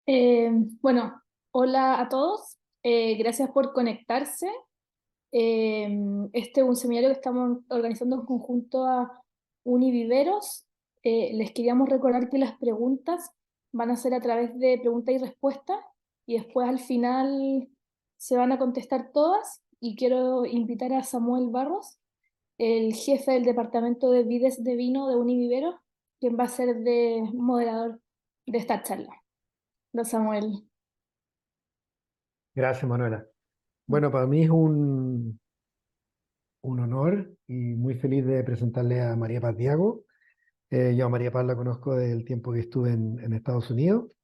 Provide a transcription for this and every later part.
Eh, bueno, hola a todos. Gracias por conectarse. Este es un seminario que estamos organizando en conjunto a Univiveros. Les queríamos recordar que las preguntas van a ser a través de pregunta y respuesta y después al final se van a contestar todas. Y quiero invitar a Samuel Barros, el jefe del departamento de vides de vino de Univiveros, quien va a ser de moderador de esta charla. Hola, Samuel. Gracias, Manuela. Bueno, para mí es un honor y muy feliz de presentarle a María Paz Diago. Yo a María Paz la conozco del tiempo que estuve en Estados Unidos.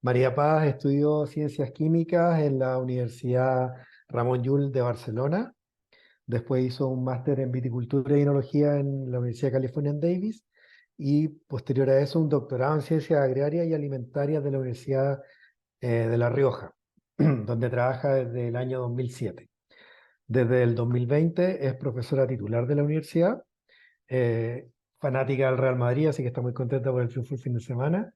María Paz estudió ciencias químicas en la Universidad Ramon Llull de Barcelona. Después hizo un máster en viticultura y enología en la Universidad de California en Davis. Y posterior a eso, un doctorado en ciencias agrarias y alimentarias de la Universidad de La Rioja, donde trabaja desde el año 2007. Desde el 2020 es profesora titular de la universidad, eh, fanática del Real Madrid, así que está muy contenta por el triunfo el fin de semana.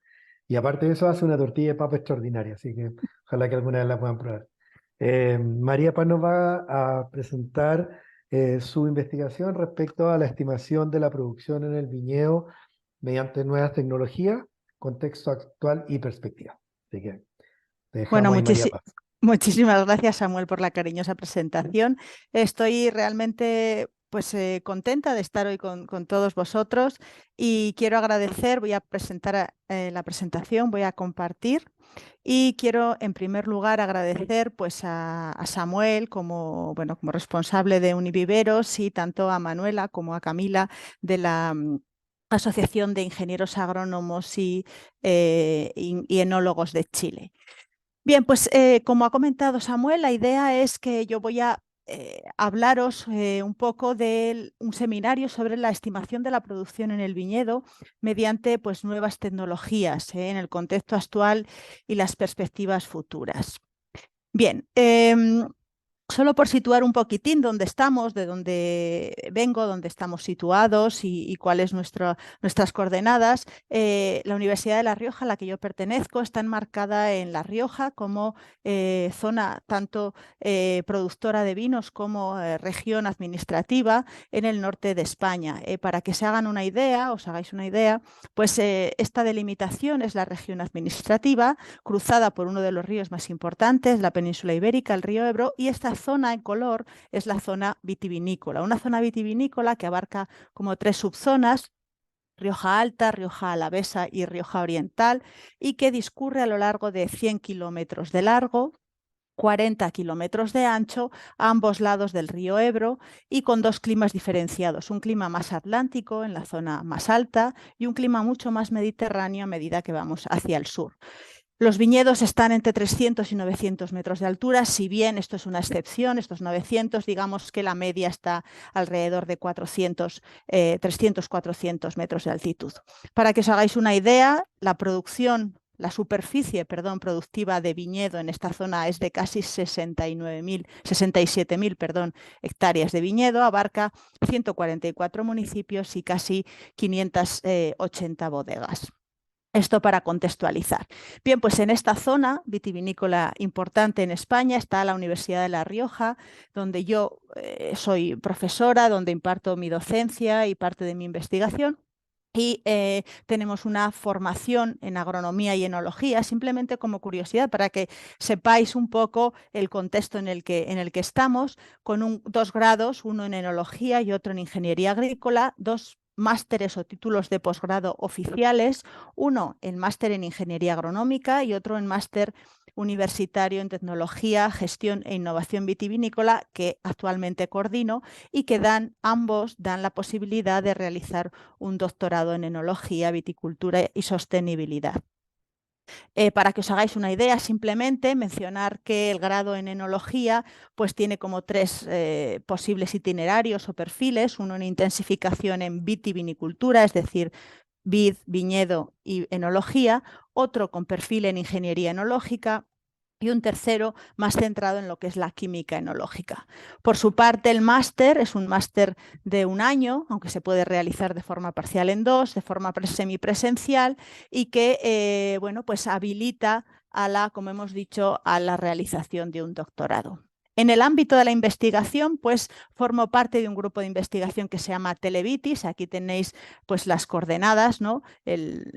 Y aparte de eso, hace una tortilla de papa extraordinaria, así que ojalá que alguna vez la puedan probar. María Paz nos va a presentar su investigación respecto a la estimación de la producción en el viñedo mediante nuevas tecnologías, contexto actual y perspectiva. Así que te Bueno, dejamos ahí, María Paz. muchísimas gracias, Samuel, por la cariñosa presentación. Estoy realmente contenta de estar hoy con todos vosotros y quiero agradecer, voy a presentar la presentación, voy a compartir y quiero en primer lugar agradecer a Samuel como responsable de Univiveros y tanto a Manuela como a Camila de la Asociación de Ingenieros Agrónomos y Enólogos de Chile. Bien, como ha comentado Samuel, la idea es que yo voy a hablaros un poco de un seminario sobre la estimación de la producción en el viñedo mediante nuevas tecnologías en el contexto actual y las perspectivas futuras. Bien, solo por situar un poquitín dónde estamos, de dónde vengo, dónde estamos situados y cuáles nuestras coordenadas, la Universidad de La Rioja, a la que yo pertenezco, está enmarcada en La Rioja como zona tanto productora de vinos como región administrativa en el norte de España. Para que se hagan una idea, os hagáis una idea, esta delimitación es la región administrativa, cruzada por uno de los ríos más importantes, la península ibérica, el río Ebro, y esta zona en color es la zona vitivinícola, una zona vitivinícola que abarca como 3 subzonas: Rioja Alta, Rioja Alavesa y Rioja Oriental, y que discurre a lo largo de 100 kilómetros de largo, 40 kilómetros de ancho a ambos lados del río Ebro, y con 2 climas diferenciados: un clima más atlántico en la zona más alta y un clima mucho más mediterráneo a medida que vamos hacia el sur. Los viñedos están entre 300 y 900 metros de altura, si bien esto es una excepción, estos 900, digamos que la media está alrededor de 300-400 metros de altitud. Para que os hagáis una idea, la superficie productiva de viñedo en esta zona es de casi 67.000 hectáreas de viñedo, abarca 144 municipios y casi 580 bodegas. Esto para contextualizar. Bien, pues en esta zona vitivinícola importante en España está la Universidad de La Rioja, donde yo soy profesora, donde imparto mi docencia y parte de mi investigación. Y tenemos una formación en agronomía y enología, simplemente como curiosidad, para que sepáis un poco el contexto en el que estamos, con 2 grados, uno en enología y otro en ingeniería agrícola, 2 másteres o títulos de posgrado oficiales, uno en máster en ingeniería agronómica y otro en máster universitario en tecnología, gestión e innovación vitivinícola, que actualmente coordino, y que ambos dan la posibilidad de realizar un doctorado en enología, viticultura y sostenibilidad. Para que os hagáis una idea, simplemente mencionar que el grado en enología tiene como 3 posibles itinerarios o perfiles: uno en intensificación en vitivinicultura, es decir, vid, viñedo y enología; otro con perfil en ingeniería enológica; y un tercero más centrado en lo que es la química enológica. Por su parte, el máster es un máster de 1 año, aunque se puede realizar de forma parcial en 2, de forma semipresencial, y que habilita como hemos dicho, a la realización de un doctorado. En el ámbito de la investigación, pues formo parte de un grupo de investigación que se llama Televitis. Aquí tenéis pues las coordenadas, ¿no? el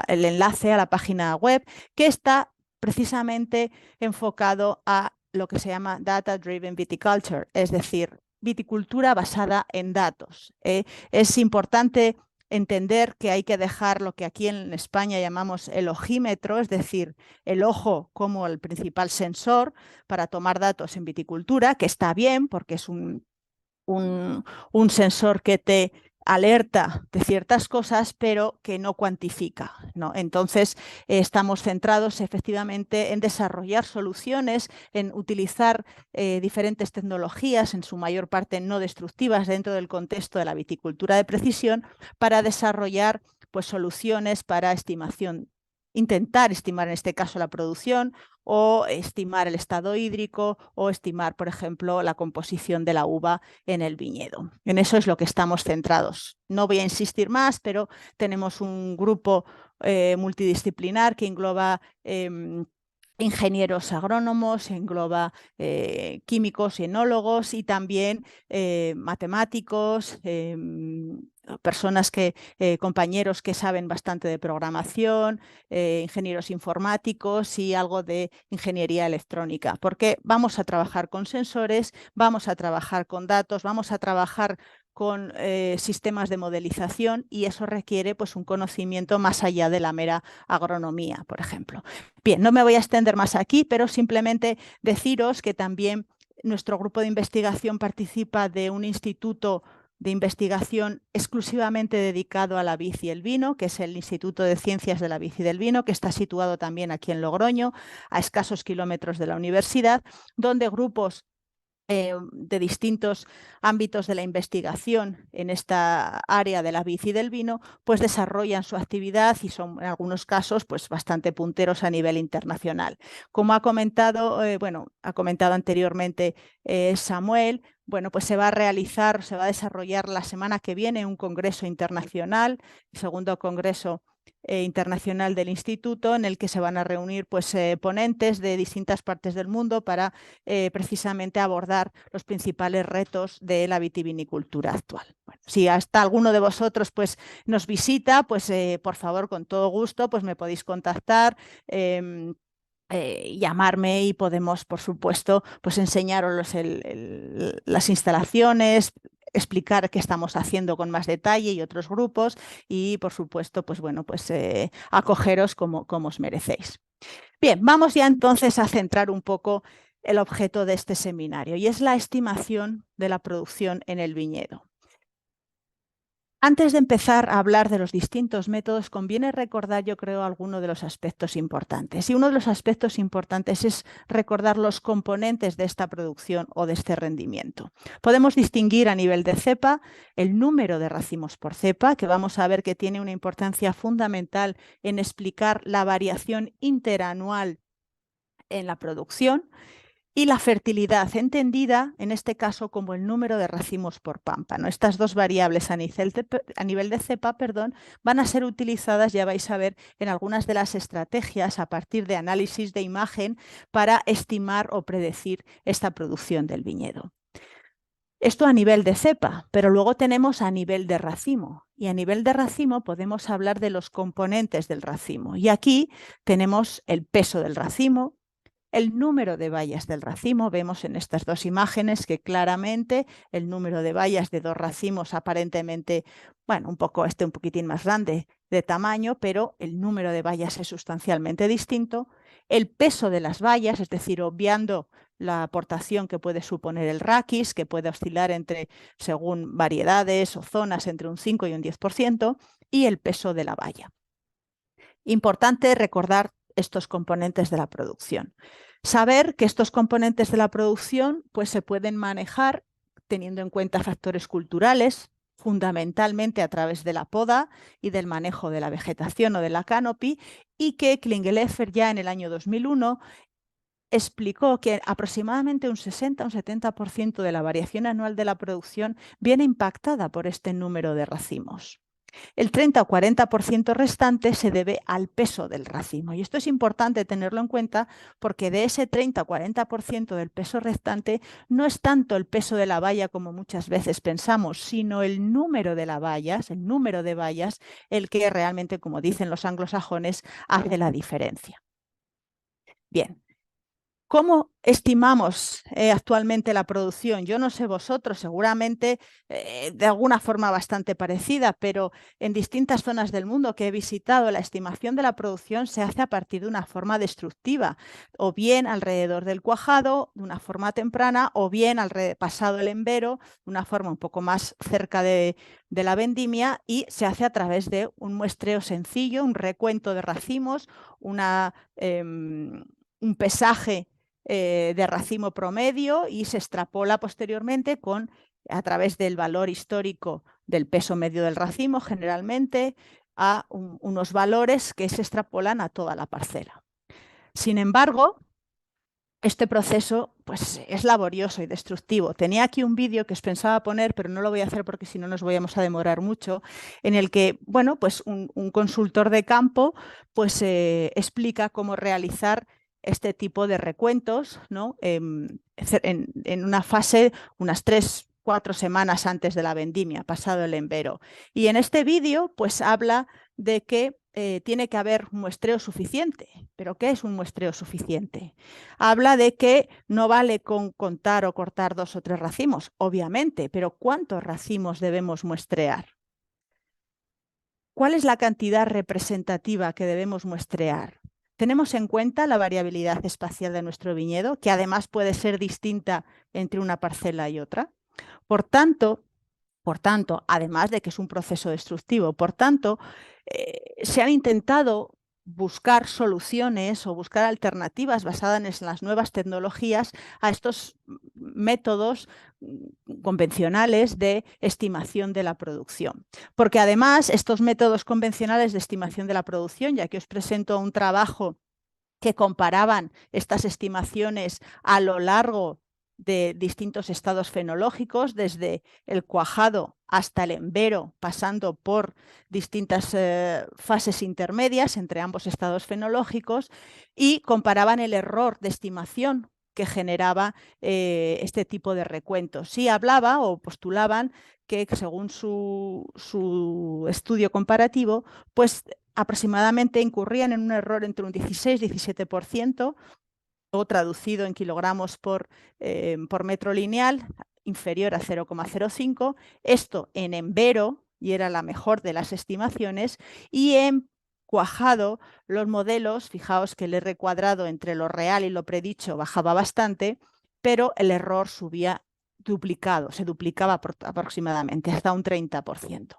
enlace a la página web, que está precisamente enfocado a lo que se llama Data Driven Viticulture, es decir, viticultura basada en datos. Es importante entender que hay que dejar lo que aquí en España llamamos el ojímetro, es decir, el ojo como el principal sensor para tomar datos en viticultura, que está bien porque es un sensor que te alerta de ciertas cosas, pero que no cuantifica, ¿no? Entonces, estamos centrados efectivamente en desarrollar soluciones, en utilizar diferentes tecnologías, en su mayor parte no destructivas, dentro del contexto de la viticultura de precisión, para desarrollar pues, soluciones para estimación, intentar estimar en este caso la producción, o estimar el estado hídrico, o estimar, por ejemplo, la composición de la uva en el viñedo. En eso es lo que estamos centrados. No voy a insistir más, pero tenemos un grupo multidisciplinar que engloba ingenieros agrónomos, engloba químicos y enólogos, y también matemáticos, personas compañeros que saben bastante de programación, ingenieros informáticos y algo de ingeniería electrónica, porque vamos a trabajar con sensores, vamos a trabajar con datos, vamos a trabajar con sistemas de modelización, y eso requiere pues, un conocimiento más allá de la mera agronomía, por ejemplo. Bien, no me voy a extender más aquí, pero simplemente deciros que también nuestro grupo de investigación participa de un instituto de investigación exclusivamente dedicado a la vid y el vino, que es el Instituto de Ciencias de la Vid y del Vino, que está situado también aquí en Logroño, a escasos kilómetros de la universidad, donde grupos de distintos ámbitos de la investigación en esta área de la vid y del vino, pues desarrollan su actividad y son en algunos casos pues bastante punteros a nivel internacional. Como ha comentado, ha comentado anteriormente Samuel, bueno, pues se va a desarrollar la semana que viene un congreso internacional, el segundo congreso internacional del instituto, en el que se van a reunir pues, ponentes de distintas partes del mundo para precisamente abordar los principales retos de la vitivinicultura actual. Bueno, si hasta alguno de vosotros pues, nos visita, pues por favor, con todo gusto, pues me podéis contactar. Llamarme y podemos, por supuesto, pues enseñaros las instalaciones, explicar qué estamos haciendo con más detalle y otros grupos, y por supuesto, pues bueno, pues acogeros como os merecéis. Bien, vamos ya entonces a centrar un poco el objeto de este seminario, y es la estimación de la producción en el viñedo. Antes de empezar a hablar de los distintos métodos, conviene recordar, yo creo, algunos de los aspectos importantes. Y uno de los aspectos importantes es recordar los componentes de esta producción o de este rendimiento. Podemos distinguir a nivel de cepa el número de racimos por cepa, que vamos a ver que tiene una importancia fundamental en explicar la variación interanual en la producción, y la fertilidad, entendida en este caso como el número de racimos por pámpano. Estas dos variables a nivel de cepa, van a ser utilizadas, ya vais a ver, en algunas de las estrategias a partir de análisis de imagen para estimar o predecir esta producción del viñedo. Esto a nivel de cepa, pero luego tenemos a nivel de racimo, y a nivel de racimo podemos hablar de los componentes del racimo, y aquí tenemos el peso del racimo, el número de bayas del racimo. Vemos en estas dos imágenes que claramente el número de bayas de dos racimos aparentemente, bueno, un poquitín más grande de tamaño, pero el número de bayas es sustancialmente distinto. El peso de las bayas, es decir, obviando la aportación que puede suponer el raquis, que puede oscilar entre, según variedades o zonas, entre un 5 y un 10%, y el peso de la baya. Importante recordar estos componentes de la producción. Saber que estos componentes de la producción pues, se pueden manejar teniendo en cuenta factores culturales, fundamentalmente a través de la poda y del manejo de la vegetación o de la canopy, y que Klingeleffer ya en el año 2001 explicó que aproximadamente un 60 o un 70% de la variación anual de la producción viene impactada por este número de racimos. El 30 o 40% restante se debe al peso del racimo. Y esto es importante tenerlo en cuenta porque de ese 30 o 40% del peso restante no es tanto el peso de la baya como muchas veces pensamos, sino el número de las bayas, el número de bayas, el que realmente, como dicen los anglosajones, hace la diferencia. Bien. ¿Cómo estimamos actualmente la producción? Yo no sé vosotros, seguramente de alguna forma bastante parecida, pero en distintas zonas del mundo que he visitado, la estimación de la producción se hace a partir de una forma destructiva, o bien alrededor del cuajado, de una forma temprana, o bien pasado el embero, de una forma un poco más cerca de la vendimia, y se hace a través de un muestreo sencillo, un recuento de racimos, un pesaje de racimo promedio y se extrapola posteriormente a través del valor histórico del peso medio del racimo, generalmente a unos valores que se extrapolan a toda la parcela. Sin embargo, este proceso pues, es laborioso y destructivo. Tenía aquí un vídeo que os pensaba poner, pero no lo voy a hacer porque si no nos vamos a demorar mucho, en el que bueno, pues un consultor de campo pues, explica cómo realizar este tipo de recuentos, ¿no? En una fase, unas 3-4 semanas antes de la vendimia, pasado el embero. Y en este vídeo pues, habla de que tiene que haber un muestreo suficiente. ¿Pero qué es un muestreo suficiente? Habla de que no vale con contar o cortar 2 o 3 racimos, obviamente, pero ¿cuántos racimos debemos muestrear? ¿Cuál es la cantidad representativa que debemos muestrear? ¿Tenemos en cuenta la variabilidad espacial de nuestro viñedo, que además puede ser distinta entre una parcela y otra? Por tanto, además de que es un proceso destructivo, por tanto, se han intentado buscar soluciones o buscar alternativas basadas en las nuevas tecnologías a estos métodos convencionales de estimación de la producción. Porque además estos métodos convencionales de estimación de la producción, ya que os presento un trabajo que comparaban estas estimaciones a lo largo de distintos estados fenológicos, desde el cuajado hasta el embero, pasando por distintas fases intermedias entre ambos estados fenológicos, y comparaban el error de estimación que generaba este tipo de recuentos. Sí hablaba o postulaban que según su estudio comparativo, pues aproximadamente incurrían en un error entre un 16-17%, o traducido en kilogramos por metro lineal, inferior a 0,05. Esto en embero, y era la mejor de las estimaciones, y en cuajado los modelos, fijaos que el R cuadrado entre lo real y lo predicho bajaba bastante, pero el error subía duplicado, se duplicaba aproximadamente hasta un 30%.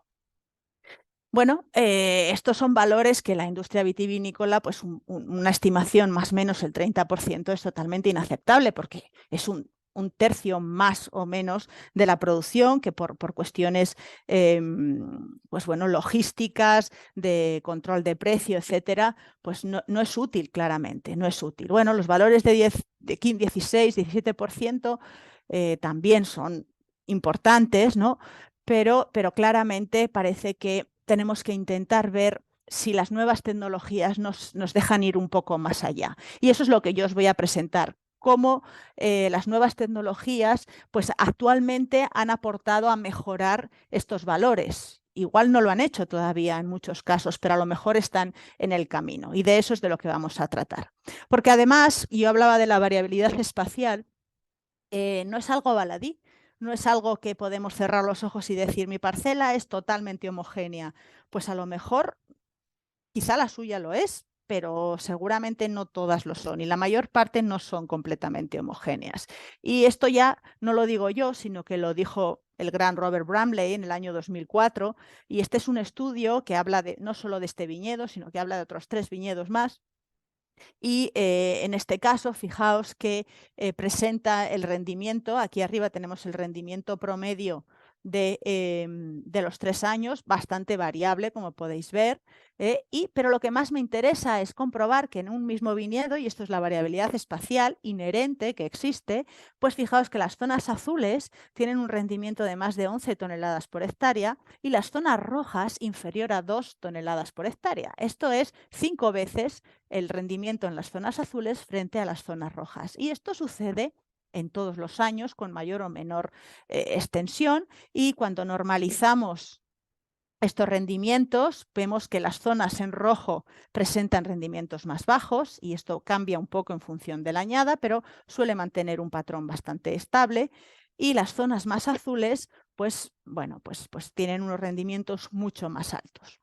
Bueno, estos son valores que la industria vitivinícola, pues una estimación más o menos el 30% es totalmente inaceptable porque es un tercio más o menos de la producción que por cuestiones pues bueno, logísticas, de control de precio, etcétera, pues no es útil claramente, no es útil. Bueno, los valores de 15, 16, 17% también son importantes, ¿no? Pero claramente parece que tenemos que intentar ver si las nuevas tecnologías nos dejan ir un poco más allá. Y eso es lo que yo os voy a presentar, cómo las nuevas tecnologías pues, actualmente han aportado a mejorar estos valores. Igual no lo han hecho todavía en muchos casos, pero a lo mejor están en el camino. Y de eso es de lo que vamos a tratar. Porque además, yo hablaba de la variabilidad espacial, no es algo baladí. No es algo que podemos cerrar los ojos y decir mi parcela es totalmente homogénea. Pues a lo mejor, quizá la suya lo es, pero seguramente no todas lo son y la mayor parte no son completamente homogéneas. Y esto ya no lo digo yo, sino que lo dijo el gran Robert Bramley en el año 2004, y este es un estudio que habla no solo de este viñedo, sino que habla de otros 3 viñedos más. Y en este caso, fijaos que presenta el rendimiento. Aquí arriba tenemos el rendimiento promedio de los 3 años, bastante variable, como podéis ver. Pero lo que más me interesa es comprobar que en un mismo viñedo, y esto es la variabilidad espacial inherente que existe, pues fijaos que las zonas azules tienen un rendimiento de más de 11 toneladas por hectárea y las zonas rojas inferior a 2 toneladas por hectárea. Esto es 5 veces el rendimiento en las zonas azules frente a las zonas rojas. Y esto sucede en todos los años con mayor o menor extensión, y cuando normalizamos estos rendimientos, vemos que las zonas en rojo presentan rendimientos más bajos, y esto cambia un poco en función de la añada, pero suele mantener un patrón bastante estable. Y las zonas más azules, pues tienen unos rendimientos mucho más altos.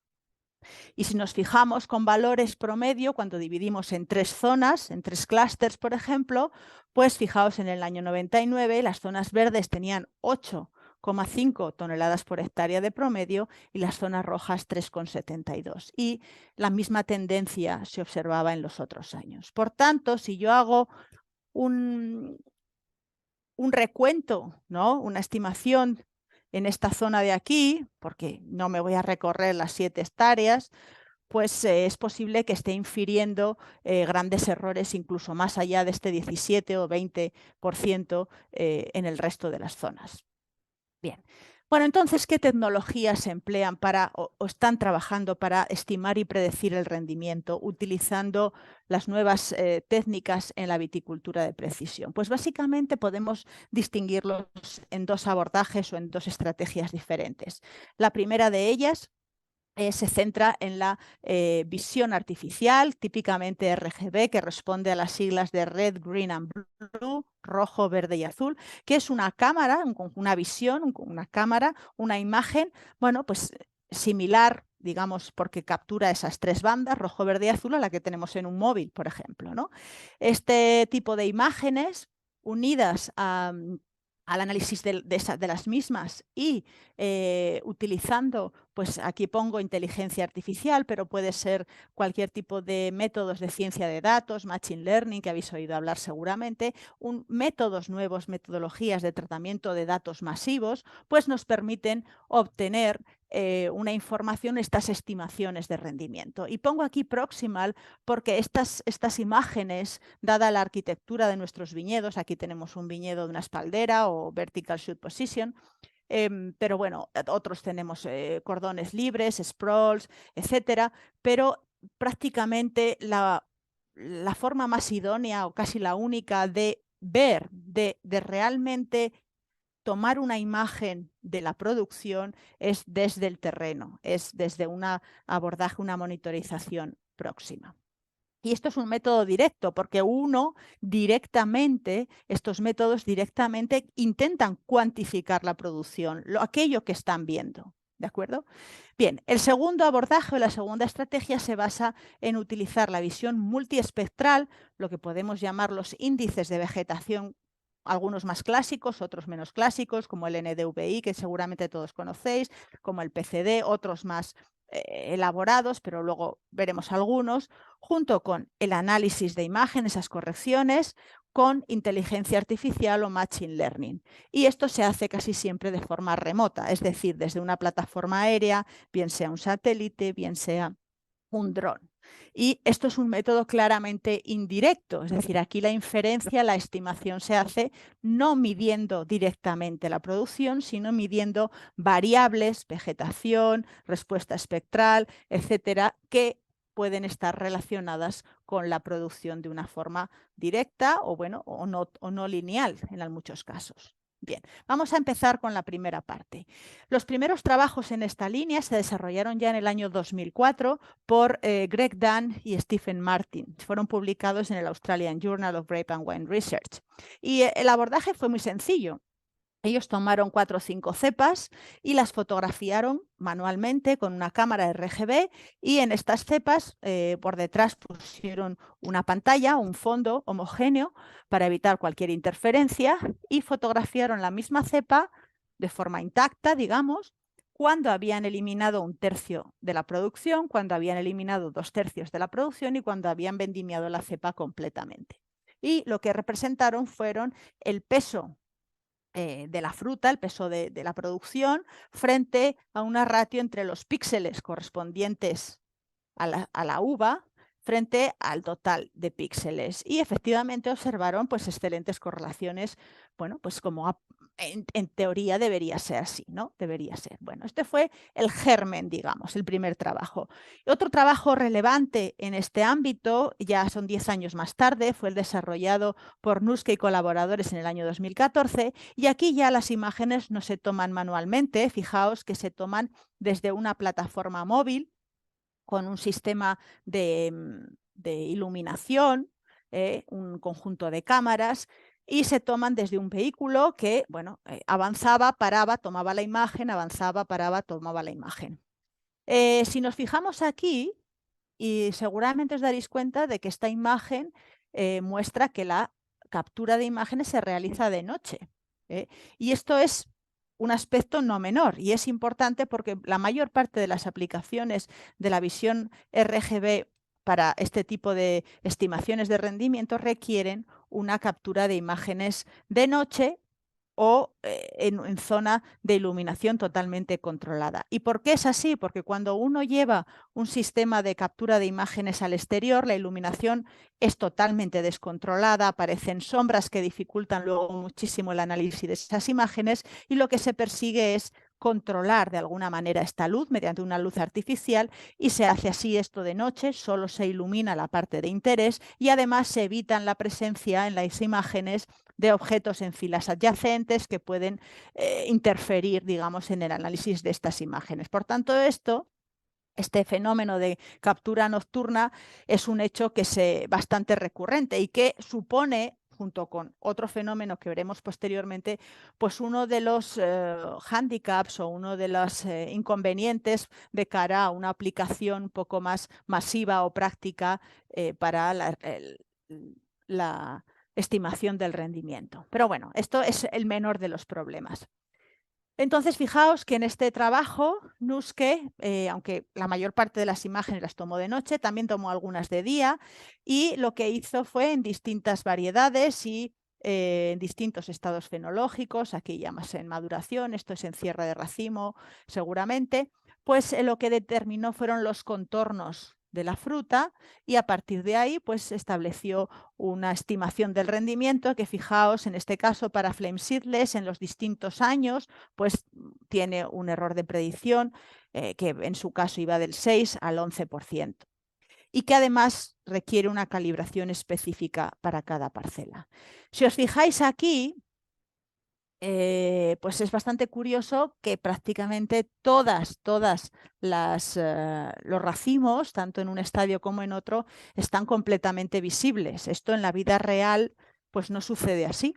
Y si nos fijamos con valores promedio, cuando dividimos en 3 zonas, en 3 clústeres, por ejemplo, pues fijaos, en el año 99 las zonas verdes tenían 8,5 toneladas por hectárea de promedio y las zonas rojas 3,72. Y la misma tendencia se observaba en los otros años. Por tanto, si yo hago un recuento, ¿no?, una estimación en esta zona de aquí, porque no me voy a recorrer las 7 hectáreas, pues es posible que esté infiriendo grandes errores incluso más allá de este 17 o 20% en el resto de las zonas. Bien. Bueno, entonces, ¿qué tecnologías se emplean o están trabajando para estimar y predecir el rendimiento utilizando las nuevas técnicas en la viticultura de precisión? Pues básicamente podemos distinguirlos en 2 abordajes o en 2 estrategias diferentes. La primera de ellas se centra en la visión artificial, típicamente RGB, que responde a las siglas de Red, Green and Blue, rojo, verde y azul, que es una cámara, una visión, una cámara, una imagen, bueno, pues similar, digamos, porque captura esas 3 bandas, rojo, verde y azul, a la que tenemos en un móvil, por ejemplo, ¿no? Este tipo de imágenes unidas al análisis de las mismas y utilizando, pues aquí pongo inteligencia artificial, pero puede ser cualquier tipo de métodos de ciencia de datos, machine learning, que habéis oído hablar seguramente, métodos nuevos, metodologías de tratamiento de datos masivos, pues nos permiten obtener una información, estas estimaciones de rendimiento. Y pongo aquí Proximal porque estas imágenes, dada la arquitectura de nuestros viñedos, aquí tenemos un viñedo de una espaldera o vertical shoot position, pero bueno, otros tenemos cordones libres, sprawls, etcétera, pero prácticamente la forma más idónea o casi la única de ver, de realmente tomar una imagen de la producción es desde el terreno, es desde un abordaje, una monitorización próxima. Y esto es un método directo, porque estos métodos directamente intentan cuantificar la producción, aquello que están viendo. ¿De acuerdo? Bien, el segundo abordaje o la segunda estrategia se basa en utilizar la visión multiespectral, lo que podemos llamar los índices de vegetación, algunos más clásicos, otros menos clásicos, como el NDVI, que seguramente todos conocéis, como el PCD, otros más elaborados, pero luego veremos algunos, junto con el análisis de imagen, esas correcciones, con inteligencia artificial o machine learning. Y esto se hace casi siempre de forma remota, es decir, desde una plataforma aérea, bien sea un satélite, bien sea un dron. Y esto es un método claramente indirecto, es decir, aquí la inferencia, la estimación se hace no midiendo directamente la producción, sino midiendo variables, vegetación, respuesta espectral, etcétera, que pueden estar relacionadas con la producción de una forma directa o no lineal en muchos casos. Bien, vamos a empezar con la primera parte. Los primeros trabajos en esta línea se desarrollaron ya en el año 2004 por Greg Dunn y Stephen Martin. Fueron publicados en el Australian Journal of Grape and Wine Research. Y el abordaje fue muy sencillo. Ellos tomaron 4 o 5 cepas y las fotografiaron manualmente con una cámara RGB, y en estas cepas por detrás pusieron una pantalla, un fondo homogéneo para evitar cualquier interferencia, y fotografiaron la misma cepa de forma intacta, digamos, cuando habían eliminado 1/3 de la producción, cuando habían eliminado 2/3 de la producción y cuando habían vendimiado la cepa completamente. Y lo que representaron fueron el peso de la fruta, el peso de la producción, frente a una ratio entre los píxeles correspondientes a la uva frente al total de píxeles. Y efectivamente observaron pues excelentes correlaciones, bueno, pues como en teoría debería ser así, ¿no? Debería ser. Bueno, este fue el germen, digamos, el primer trabajo. Otro trabajo relevante en este ámbito, ya son 10 años más tarde, fue el desarrollado por Nuske y colaboradores en el año 2014, y aquí ya las imágenes no se toman manualmente, fijaos que se toman desde una plataforma móvil con un sistema de iluminación, un conjunto de cámaras, y se toman desde un vehículo que, bueno, avanzaba, paraba, tomaba la imagen, avanzaba, paraba, tomaba la imagen. Si nos fijamos aquí, y seguramente os daréis cuenta de que esta imagen muestra que la captura de imágenes se realiza de noche. Y esto es un aspecto no menor, y es importante porque la mayor parte de las aplicaciones de la visión RGB para este tipo de estimaciones de rendimiento requieren una captura de imágenes de noche o en zona de iluminación totalmente controlada. ¿Y por qué es así? Porque cuando uno lleva un sistema de captura de imágenes al exterior, la iluminación es totalmente descontrolada, aparecen sombras que dificultan luego muchísimo el análisis de esas imágenes, y lo que se persigue es controlar de alguna manera esta luz mediante una luz artificial, y se hace así esto de noche, solo se ilumina la parte de interés y además se evitan la presencia en las imágenes de objetos en filas adyacentes que pueden interferir, digamos, en el análisis de estas imágenes. Por tanto, este fenómeno de captura nocturna es un hecho que es bastante recurrente y que supone, junto con otro fenómeno que veremos posteriormente, pues uno de los hándicaps o uno de los inconvenientes de cara a una aplicación un poco más masiva o práctica para la estimación del rendimiento. Pero bueno, esto es el menor de los problemas. Entonces, fijaos que en este trabajo, Nuske, aunque la mayor parte de las imágenes las tomó de noche, también tomó algunas de día, y lo que hizo fue en distintas variedades y en distintos estados fenológicos, aquí ya más en maduración, esto es en cierre de racimo seguramente, pues lo que determinó fueron los contornos de la fruta, y a partir de ahí pues estableció una estimación del rendimiento que, fijaos, en este caso para Flame Seedless en los distintos años pues tiene un error de predicción que en su caso iba del 6 al 11%, y que además requiere una calibración específica para cada parcela. Si os fijáis aquí, pues es bastante curioso que prácticamente todos los racimos, tanto en un estadio como en otro, están completamente visibles. Esto en la vida real pues no sucede así,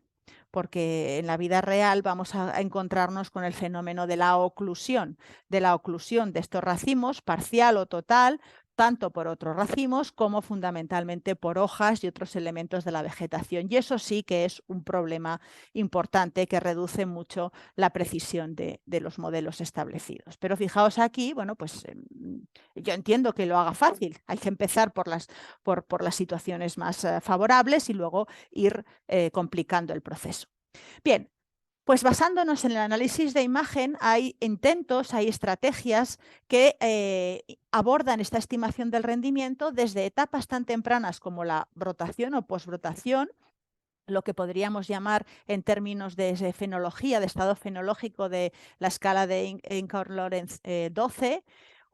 porque en la vida real vamos a encontrarnos con el fenómeno de la oclusión de estos racimos, parcial o total, tanto por otros racimos como fundamentalmente por hojas y otros elementos de la vegetación. Y eso sí que es un problema importante que reduce mucho la precisión de los modelos establecidos. Pero fijaos aquí, bueno, pues yo entiendo que lo haga fácil. Hay que empezar por las situaciones más favorables y luego ir complicando el proceso. Bien, pues basándonos en el análisis de imagen, hay intentos, hay estrategias que abordan esta estimación del rendimiento desde etapas tan tempranas como la brotación o posbrotación, lo que podríamos llamar en términos de fenología, de estado fenológico de la escala de Inker-Lorentz 12,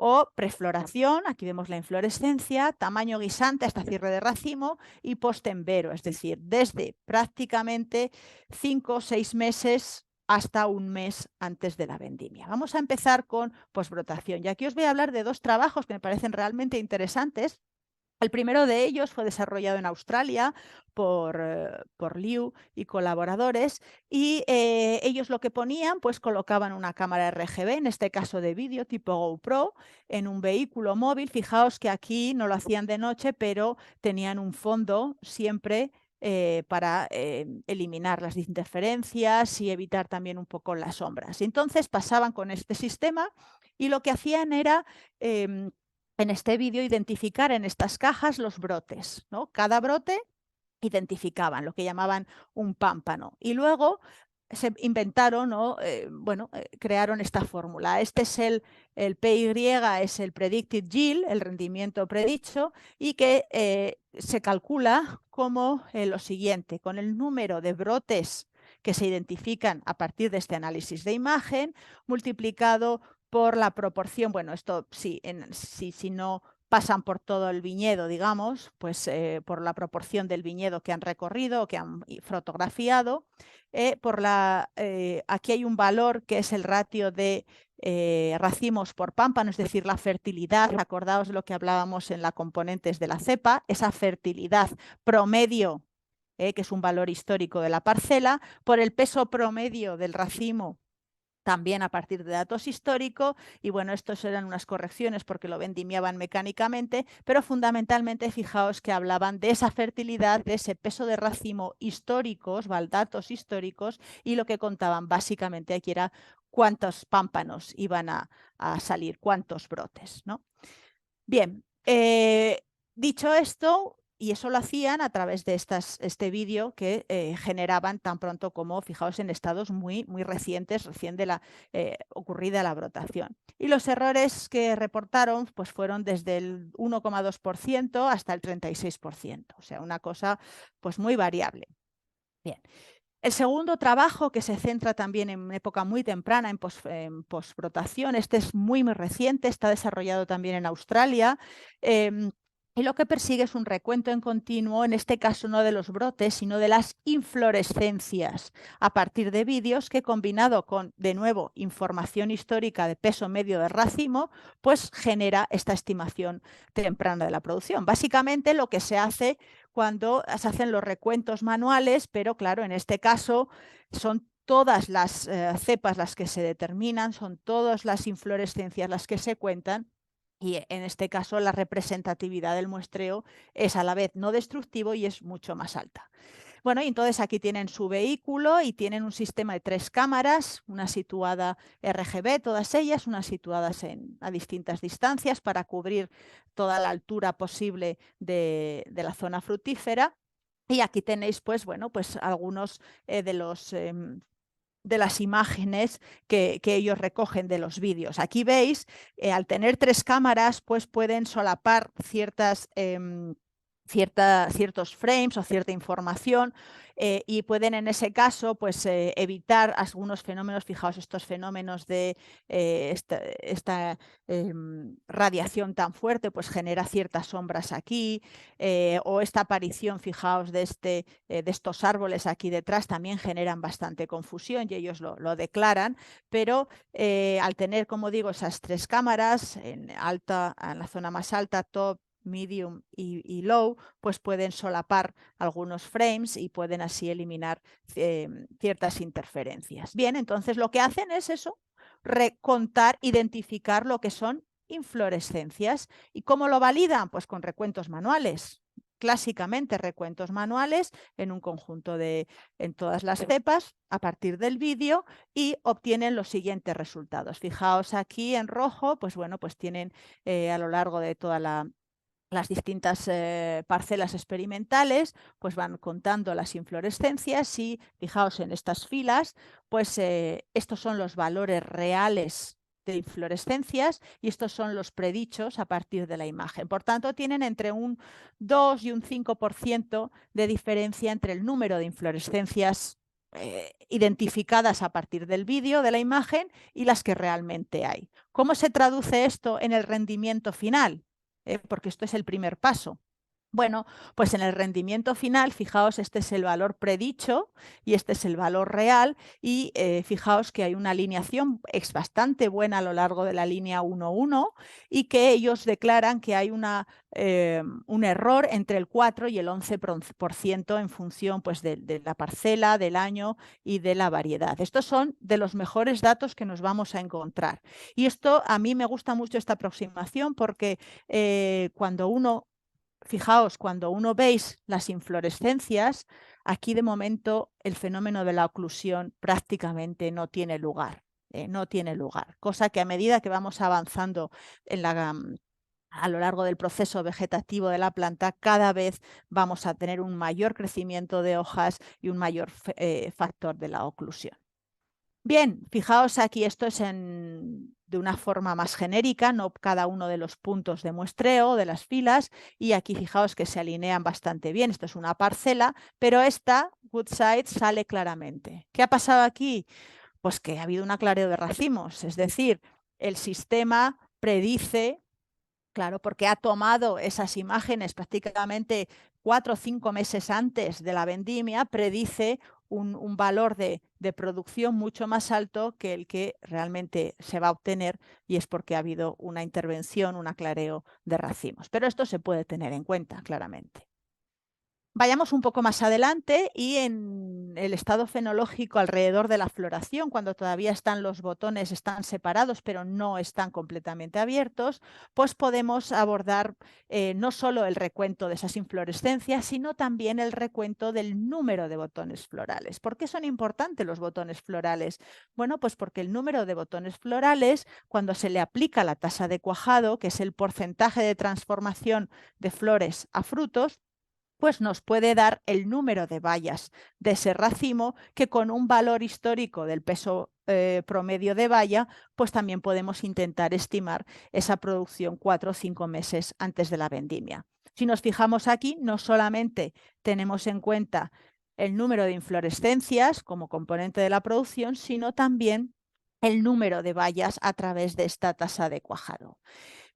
o prefloración, aquí vemos la inflorescencia, tamaño guisante hasta cierre de racimo, y postembero, es decir, desde prácticamente 5 o 6 meses hasta un mes antes de la vendimia. Vamos a empezar con posbrotación, y aquí os voy a hablar de dos trabajos que me parecen realmente interesantes. El primero de ellos fue desarrollado en Australia por Liu y colaboradores, y ellos lo que ponían, pues colocaban una cámara RGB, en este caso de vídeo tipo GoPro, en un vehículo móvil. Fijaos que aquí no lo hacían de noche, pero tenían un fondo siempre para eliminar las interferencias y evitar también un poco las sombras. Entonces pasaban con este sistema y lo que hacían era en este vídeo identificar en estas cajas los brotes, ¿no? Cada brote identificaban lo que llamaban un pámpano, y luego se inventaron o crearon esta fórmula. Este es el PY, es el predicted yield, el rendimiento predicho, y que se calcula como lo siguiente: con el número de brotes que se identifican a partir de este análisis de imagen, multiplicado por la proporción, bueno, esto sí, si no pasan por todo el viñedo, digamos, pues por la proporción del viñedo que han recorrido o que han fotografiado. Aquí hay un valor que es el ratio de racimos por pámpano, es decir, la fertilidad. Acordaos de lo que hablábamos en las componentes de la cepa, esa fertilidad promedio, que es un valor histórico de la parcela, por el peso promedio del racimo, también a partir de datos históricos. Y bueno, estos eran unas correcciones porque lo vendimiaban mecánicamente, pero fundamentalmente fijaos que hablaban de esa fertilidad, de ese peso de racimo históricos, datos históricos, y lo que contaban básicamente aquí era cuántos pámpanos iban a salir, cuántos brotes, ¿no? Bien, dicho esto, y eso lo hacían a través de este vídeo que generaban tan pronto como, fijaos, en estados muy, muy recientes, recién de la ocurrida la brotación. Y los errores que reportaron pues fueron desde el 1,2% hasta el 36%, o sea, una cosa pues muy variable. Bien. El segundo trabajo, que se centra también en época muy temprana, en postbrotación, este es muy, muy reciente, está desarrollado también en Australia, y lo que persigue es un recuento en continuo, en este caso no de los brotes, sino de las inflorescencias, a partir de vídeos que, combinado con, de nuevo, información histórica de peso medio de racimo, pues genera esta estimación temprana de la producción. Básicamente lo que se hace cuando se hacen los recuentos manuales, pero claro, en este caso son todas las cepas las que se determinan, son todas las inflorescencias las que se cuentan, y en este caso la representatividad del muestreo es a la vez no destructivo y es mucho más alta. Bueno, y entonces aquí tienen su vehículo y tienen un sistema de 3 cámaras, una situada RGB, todas ellas, unas situadas a distintas distancias para cubrir toda la altura posible de la zona fructífera. Y aquí tenéis, pues, bueno, pues algunos de las imágenes que ellos recogen de los vídeos. Aquí veis, al tener 3 cámaras, pues pueden solapar ciertos frames o cierta información, y pueden en ese caso pues evitar algunos fenómenos. Fijaos, estos fenómenos de esta radiación tan fuerte pues genera ciertas sombras aquí, o esta aparición, fijaos, de estos árboles aquí detrás también generan bastante confusión y ellos lo declaran, pero al tener, como digo, esas 3 cámaras en la zona más alta, top, medium y low, pues pueden solapar algunos frames y pueden así eliminar ciertas interferencias. Bien, entonces lo que hacen es eso, recontar, identificar lo que son inflorescencias. ¿Y cómo lo validan? Pues con recuentos manuales. Clásicamente recuentos manuales en un conjunto en todas las cepas a partir del vídeo, y obtienen los siguientes resultados. Fijaos aquí en rojo, pues bueno, pues tienen a lo largo de toda las distintas parcelas experimentales, pues van contando las inflorescencias, y fijaos en estas filas, pues estos son los valores reales de inflorescencias y estos son los predichos a partir de la imagen. Por tanto, tienen entre un 2 y un 5% de diferencia entre el número de inflorescencias identificadas a partir del vídeo, de la imagen, y las que realmente hay. ¿Cómo se traduce esto en el rendimiento final? Porque esto es el primer paso. Bueno, pues en el rendimiento final, fijaos, este es el valor predicho y este es el valor real, y fijaos que hay una alineación bastante buena a lo largo de la línea 1,1, y que ellos declaran que hay un error entre el 4 y el 11% en función pues, de la parcela, del año y de la variedad. Estos son de los mejores datos que nos vamos a encontrar. Y esto, a mí me gusta mucho esta aproximación porque fijaos, cuando uno veis las inflorescencias, aquí de momento el fenómeno de la oclusión prácticamente no tiene lugar. No tiene lugar, cosa que a medida que vamos avanzando en a lo largo del proceso vegetativo de la planta, cada vez vamos a tener un mayor crecimiento de hojas y un mayor factor de la oclusión. Bien, fijaos aquí, esto es de una forma más genérica, no cada uno de los puntos de muestreo de las filas, y aquí fijaos que se alinean bastante bien. Esto es una parcela, pero esta Woodside sale claramente. ¿Qué ha pasado aquí? Pues que ha habido un aclareo de racimos, es decir, el sistema predice, claro, porque ha tomado esas imágenes prácticamente 4 o 5 meses antes de la vendimia, predice un valor de producción mucho más alto que el que realmente se va a obtener, y es porque ha habido una intervención, un aclareo de racimos. Pero esto se puede tener en cuenta claramente. Vayamos un poco más adelante y en el estado fenológico alrededor de la floración, cuando todavía los botones están separados pero no están completamente abiertos, pues podemos abordar no solo el recuento de esas inflorescencias, sino también el recuento del número de botones florales. ¿Por qué son importantes los botones florales? Bueno, pues porque el número de botones florales, cuando se le aplica la tasa de cuajado, que es el porcentaje de transformación de flores a frutos, pues nos puede dar el número de bayas de ese racimo, que con un valor histórico del peso promedio de baya, pues también podemos intentar estimar esa producción 4 o 5 meses antes de la vendimia. Si nos fijamos aquí, no solamente tenemos en cuenta el número de inflorescencias como componente de la producción, sino también el número de bayas a través de esta tasa de cuajado.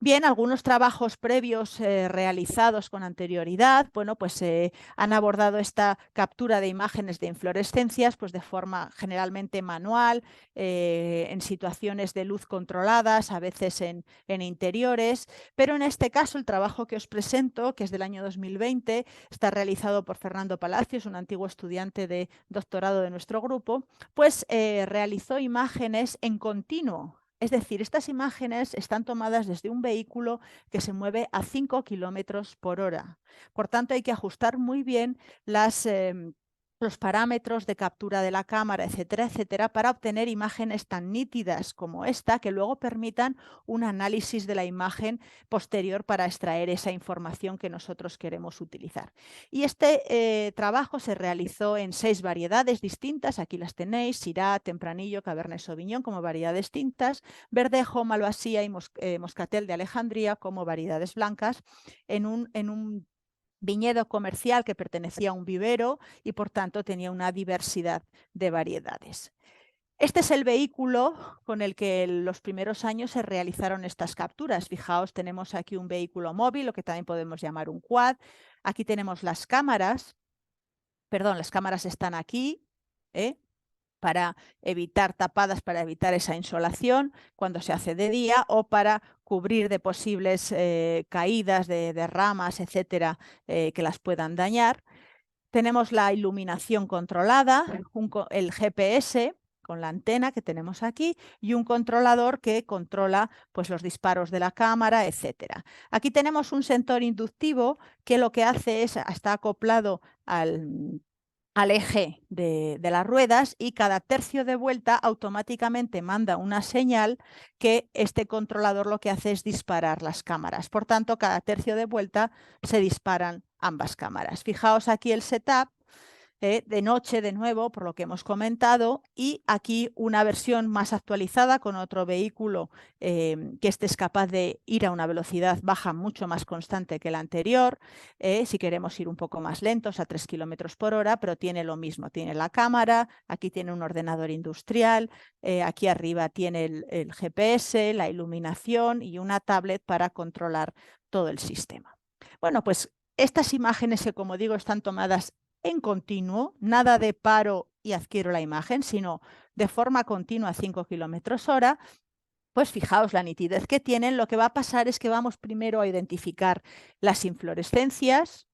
Bien, algunos trabajos previos realizados con anterioridad, bueno, pues han abordado esta captura de imágenes de inflorescencias pues de forma generalmente manual, en situaciones de luz controladas, a veces en interiores, pero en este caso el trabajo que os presento, que es del año 2020, está realizado por Fernando Palacios, un antiguo estudiante de doctorado de nuestro grupo, pues realizó imágenes en continuo. Es decir, estas imágenes están tomadas desde un vehículo que se mueve a 5 kilómetros por hora. Por tanto, hay que ajustar muy bien los parámetros de captura de la cámara, etcétera, etcétera, para obtener imágenes tan nítidas como esta, que luego permitan un análisis de la imagen posterior para extraer esa información que nosotros queremos utilizar. Y este trabajo se realizó en 6 variedades distintas. Aquí las tenéis: Syrah, Tempranillo, Cabernet Sauvignon como variedades tintas, Verdejo, Malvasía y Moscatel de Alejandría como variedades blancas, en un viñedo comercial que pertenecía a un vivero y por tanto tenía una diversidad de variedades. Este es el vehículo con el que en los primeros años se realizaron estas capturas. Fijaos, tenemos aquí un vehículo móvil, lo que también podemos llamar un quad. Aquí tenemos las cámaras. Perdón, las cámaras están aquí, para evitar tapadas, para evitar esa insolación cuando se hace de día, o para cubrir de posibles caídas de ramas, etcétera, que las puedan dañar. Tenemos la iluminación controlada, el GPS con la antena que tenemos aquí, y un controlador que controla pues los disparos de la cámara, etcétera. Aquí tenemos un sensor inductivo que lo que hace es, está acoplado al eje de las ruedas, y cada tercio de vuelta automáticamente manda una señal que este controlador lo que hace es disparar las cámaras. Por tanto, cada tercio de vuelta se disparan ambas cámaras. Fijaos aquí el setup, de noche de nuevo, por lo que hemos comentado, y aquí una versión más actualizada con otro vehículo que este es capaz de ir a una velocidad baja mucho más constante que la anterior, si queremos ir un poco más lentos, a 3 kilómetros por hora, pero tiene lo mismo, tiene la cámara, aquí tiene un ordenador industrial, aquí arriba tiene el GPS, la iluminación y una tablet para controlar todo el sistema. Bueno, pues estas imágenes que, como digo, están tomadas en continuo, nada de paro y adquiero la imagen, sino de forma continua a 5 kilómetros hora, pues fijaos la nitidez que tienen. Lo que va a pasar es que vamos primero a identificar las inflorescencias.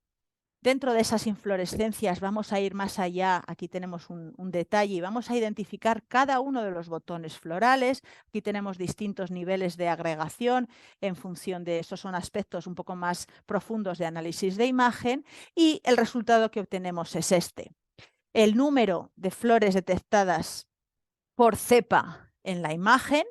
Dentro de esas inflorescencias vamos a ir más allá. Aquí tenemos un detalle y vamos a identificar cada uno de los botones florales. Aquí tenemos distintos niveles de agregación en función de estos, son aspectos un poco más profundos de análisis de imagen, y el resultado que obtenemos es este. El número de flores detectadas por cepa en la imagen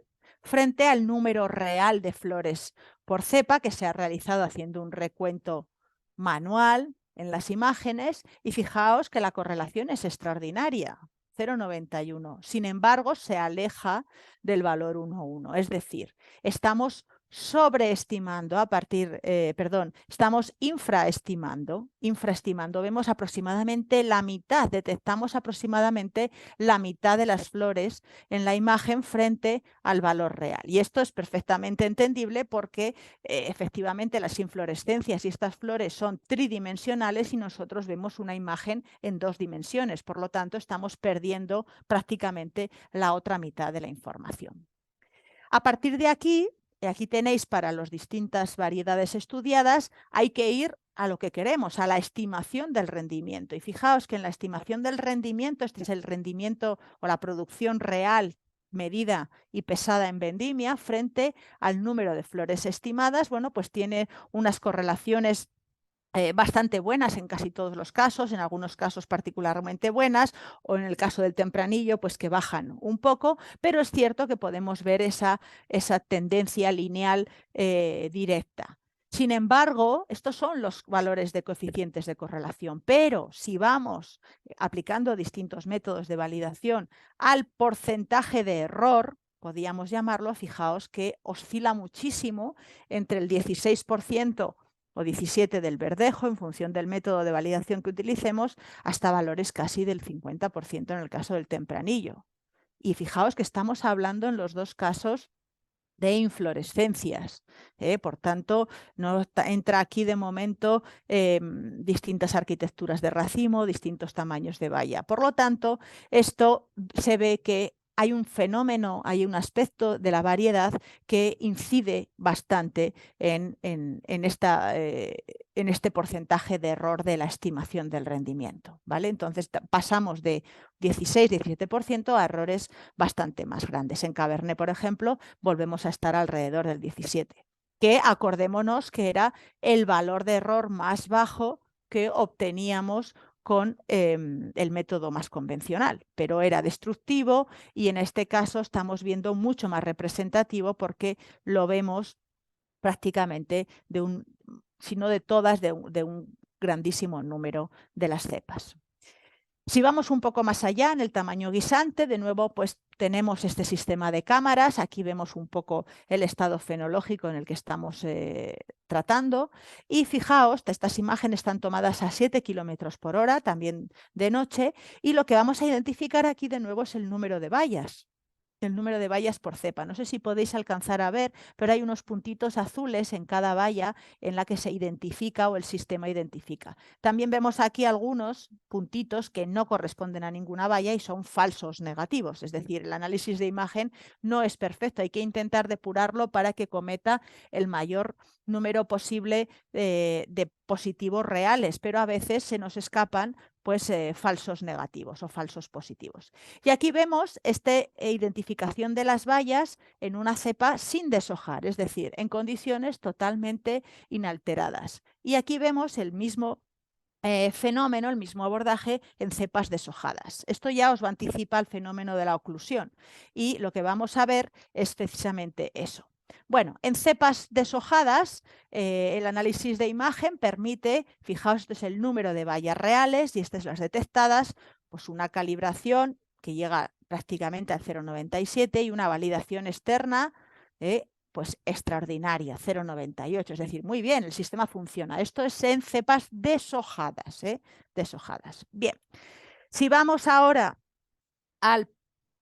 frente al número real de flores por cepa que se ha realizado haciendo un recuento manual en las imágenes y fijaos que la correlación es extraordinaria, 0,91. Sin embargo, se aleja del valor 1,1. Es decir, estamos sobreestimando estamos infraestimando. Vemos aproximadamente la mitad, detectamos aproximadamente la mitad de las flores en la imagen frente al valor real. Y esto es perfectamente entendible porque efectivamente las inflorescencias y estas flores son tridimensionales y nosotros vemos una imagen en 2 dimensiones. Por lo tanto, estamos perdiendo prácticamente la otra mitad de la información. A partir de aquí tenéis para las distintas variedades estudiadas, hay que ir a lo que queremos, a la estimación del rendimiento. Y fijaos que en la estimación del rendimiento, este es el rendimiento o la producción real medida y pesada en vendimia frente al número de flores estimadas, bueno, pues tiene unas correlaciones bastante buenas en casi todos los casos, en algunos casos particularmente buenas, o en el caso del tempranillo, pues que bajan un poco, pero es cierto que podemos ver esa tendencia lineal directa. Sin embargo, estos son los valores de coeficientes de correlación, pero si vamos aplicando distintos métodos de validación al porcentaje de error, podríamos llamarlo, fijaos que oscila muchísimo entre el 16% o 17 del verdejo, en función del método de validación que utilicemos, hasta valores casi del 50% en el caso del tempranillo. Y fijaos que estamos hablando en los dos casos de inflorescencias. Por tanto, no entra aquí de momento distintas arquitecturas de racimo, distintos tamaños de valla. Por lo tanto, esto se ve que hay un fenómeno, hay un aspecto de la variedad que incide bastante en este porcentaje de error de la estimación del rendimiento, ¿vale? Entonces pasamos de 16-17% a errores bastante más grandes. En Cabernet, por ejemplo, volvemos a estar alrededor del 17%, que acordémonos que era el valor de error más bajo que obteníamos con el método más convencional, pero era destructivo y en este caso estamos viendo mucho más representativo porque lo vemos prácticamente si no de todas, de un grandísimo número de las cepas. Si vamos un poco más allá en el tamaño guisante, de nuevo pues tenemos este sistema de cámaras. Aquí vemos un poco el estado fenológico en el que estamos tratando. Y fijaos, estas imágenes están tomadas a 7 km/h, también de noche. Y lo que vamos a identificar aquí de nuevo es el número de bayas. El número de bayas por cepa. No sé si podéis alcanzar a ver, pero hay unos puntitos azules en cada valla en la que se identifica o el sistema identifica. También vemos aquí algunos puntitos que no corresponden a ninguna valla y son falsos negativos. Es decir, el análisis de imagen no es perfecto. Hay que intentar depurarlo para que cometa el mayor número posible de positivos reales, pero a veces se nos escapan pues falsos negativos o falsos positivos. Y aquí vemos esta identificación de las bayas en una cepa sin deshojar, es decir, en condiciones totalmente inalteradas. Y aquí vemos el mismo fenómeno, el mismo abordaje en cepas deshojadas. Esto ya os anticipa el fenómeno de la oclusión y lo que vamos a ver es precisamente eso. Bueno, en cepas deshojadas, el análisis de imagen permite, fijaos, este es el número de bayas reales y estas las detectadas, pues una calibración que llega prácticamente al 0,97 y una validación externa pues extraordinaria, 0,98, es decir, muy bien, el sistema funciona. Esto es en cepas deshojadas, deshojadas. Bien, si vamos ahora a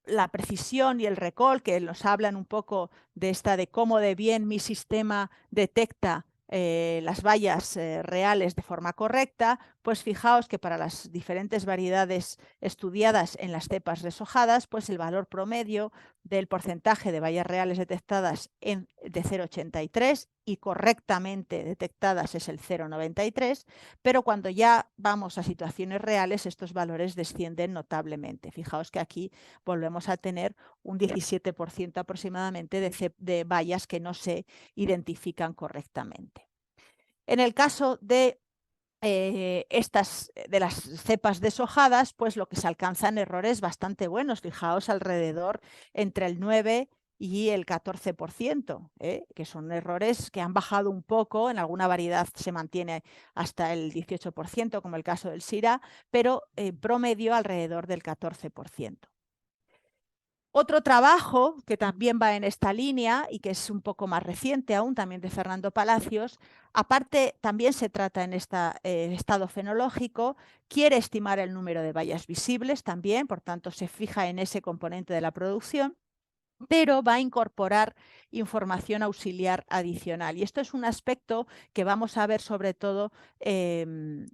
la precisión y el recall, que nos hablan un poco de cómo de bien mi sistema detecta las bayas reales de forma correcta, pues fijaos que para las diferentes variedades estudiadas en las cepas deshojadas, pues el valor promedio del porcentaje de bayas reales detectadas de 0,83 y correctamente detectadas es el 0,93, pero cuando ya vamos a situaciones reales, estos valores descienden notablemente. Fijaos que aquí volvemos a tener un 17% aproximadamente de bayas que no se identifican correctamente. En el caso de las cepas deshojadas, pues lo que se alcanzan errores bastante buenos. Fijaos alrededor entre el 9 y el 14%, que son errores que han bajado un poco, en alguna variedad se mantiene hasta el 18%, como el caso del Syrah, pero en promedio alrededor del 14%. Otro trabajo que también va en esta línea y que es un poco más reciente aún, también de Fernando Palacios, aparte también se trata en este estado fenológico, quiere estimar el número de bayas visibles también, por tanto se fija en ese componente de la producción, pero va a incorporar información auxiliar adicional. Y esto es un aspecto que vamos a ver sobre todo en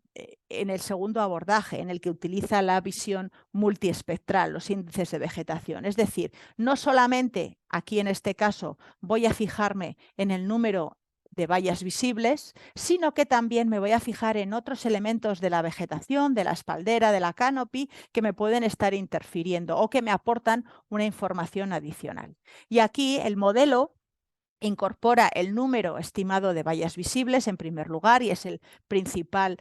el segundo abordaje, en el que utiliza la visión multiespectral, los índices de vegetación. Es decir, no solamente aquí en este caso voy a fijarme en el número de bayas visibles, sino que también me voy a fijar en otros elementos de la vegetación, de la espaldera, de la canopy, que me pueden estar interfiriendo o que me aportan una información adicional. Y aquí el modelo incorpora el número estimado de bayas visibles en primer lugar, y es el principal